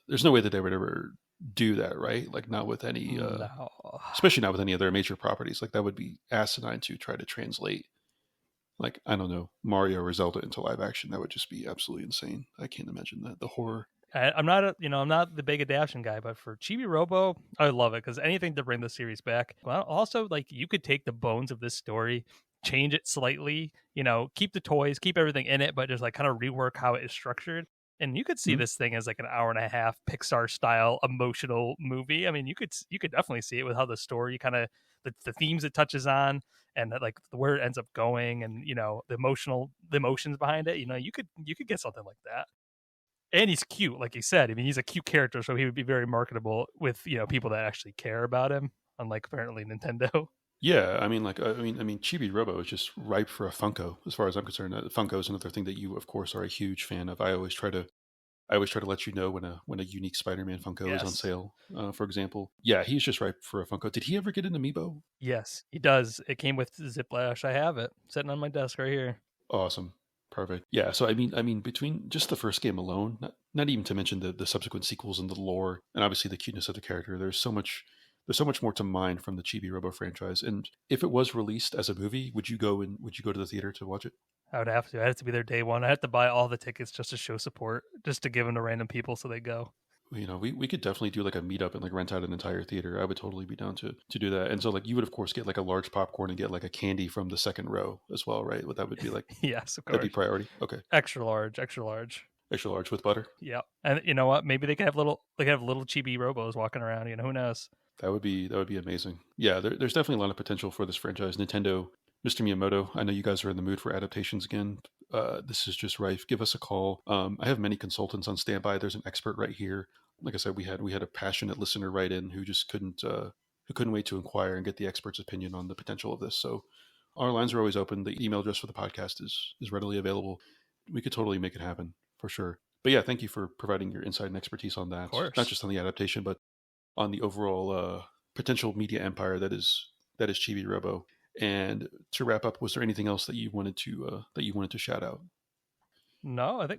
[SPEAKER 2] There's no way that they would ever do that, right? Like not with any,
[SPEAKER 1] No.
[SPEAKER 2] especially not with any other major properties. Like that would be asinine to try to translate. Like I don't know, Mario or Zelda into live action. That would just be absolutely insane. I can't imagine that. The horror.
[SPEAKER 1] I'm not I'm not the big adaptation guy, but for Chibi Robo, I love it because anything to bring the series back. Well, also like you could take the bones of this story, change it slightly, keep the toys, keep everything in it, but just like kind of rework how it is structured. And you could see
[SPEAKER 2] Mhm.
[SPEAKER 1] this thing as like an hour and a half Pixar style emotional movie. I mean, you could definitely see it with how the story kind of the themes it touches on and like where it ends up going and the emotions behind it. You could get something like that. And he's cute, like you said. I mean, he's a cute character, so he would be very marketable with people that actually care about him. Unlike apparently Nintendo.
[SPEAKER 2] Yeah, I mean, like, I mean, Chibi Robo is just ripe for a Funko, as far as I'm concerned. Funko is another thing that you, of course, are a huge fan of. I always try to let you know when a unique Spider-Man Funko is on
[SPEAKER 1] Yes,
[SPEAKER 2] sale. For example, yeah, he's just ripe for a Funko. Did he ever get an amiibo?
[SPEAKER 1] yes, he does. It came with Ziplash. I have it sitting on my desk right here.
[SPEAKER 2] Awesome. Perfect. Yeah. So I mean, between just the first game alone, not even to mention the subsequent sequels and the lore, and obviously the cuteness of the character, there's so much more to mine from the Chibi Robo franchise. And if it was released as a movie, would you go to the theater to watch it?
[SPEAKER 1] I would have to. I have to be there day one. I have to buy all the tickets just to show support, just to give them to random people so they go.
[SPEAKER 2] We could definitely do like a meetup and like rent out an entire theater. I would totally be down to do that. And so like you would of course get like a large popcorn and get like a candy from the second row as well, right? What that would be like,
[SPEAKER 1] Yes, of
[SPEAKER 2] that'd be
[SPEAKER 1] course.
[SPEAKER 2] priority. Okay.
[SPEAKER 1] Extra large, extra large.
[SPEAKER 2] Extra large with butter.
[SPEAKER 1] Yeah, and you know what? Maybe they could have little chibi robos walking around. Who knows?
[SPEAKER 2] That would be amazing. Yeah, there's definitely a lot of potential for this franchise. Nintendo, Mr. Miyamoto, I know you guys are in the mood for adaptations again. This is just rife. Give us a call. I have many consultants on standby. There's an expert right here. Like I said, we had a passionate listener write in who couldn't wait to inquire and get the expert's opinion on the potential of this. So our lines are always open. The email address for the podcast is readily available. We could totally make it happen for sure. But yeah, thank you for providing your insight and expertise on
[SPEAKER 1] Of
[SPEAKER 2] that. Not
[SPEAKER 1] course.
[SPEAKER 2] just on the adaptation, but on the overall potential media empire that is Chibi Robo. And to wrap up, was there anything else that you wanted to shout out?
[SPEAKER 1] No, I think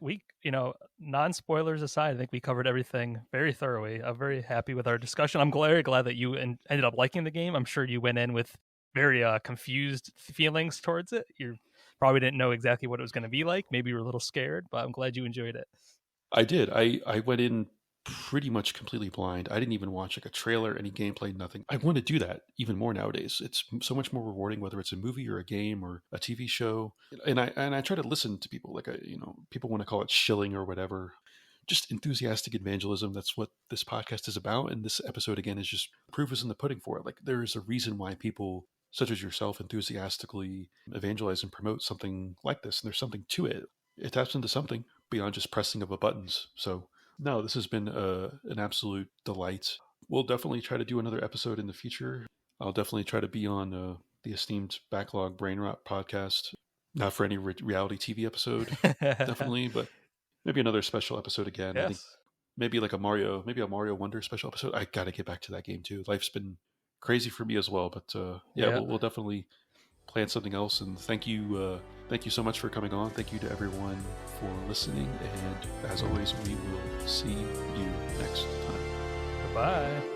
[SPEAKER 1] non spoilers aside, I think we covered everything very thoroughly. I'm very happy with our discussion. I'm very glad that you ended up liking the game. I'm sure you went in with very confused feelings towards it. You probably didn't know exactly what it was going to be like. Maybe you were a little scared, but I'm glad you enjoyed it.
[SPEAKER 2] I did. I went in pretty much completely blind. I didn't even watch like a trailer, any gameplay, nothing. I want to do that even more nowadays. It's so much more rewarding, whether it's a movie or a game or a TV show. And I try to listen to people. Like people want to call it shilling or whatever. Just enthusiastic evangelism. That's what this podcast is about. And this episode again is just proof is in the pudding for it. Like there is a reason why people such as yourself enthusiastically evangelize and promote something like this. And there's something to it. It taps into something beyond just pressing of a buttons. So no, this has been an absolute delight. We'll definitely try to do another episode in the future. I'll definitely try to be on the esteemed Backlog Brain Rot podcast. Not for any reality TV episode, definitely, but maybe another special episode again. I think
[SPEAKER 1] Yes.
[SPEAKER 2] maybe a Mario Wonder special episode. I got to get back to that game too. Life's been crazy for me as well, but yeah,
[SPEAKER 1] Yeah.
[SPEAKER 2] we'll definitely plan something else. And thank you so much for coming on. Thank you to everyone for listening. And as always, we will see you next time.
[SPEAKER 1] Goodbye.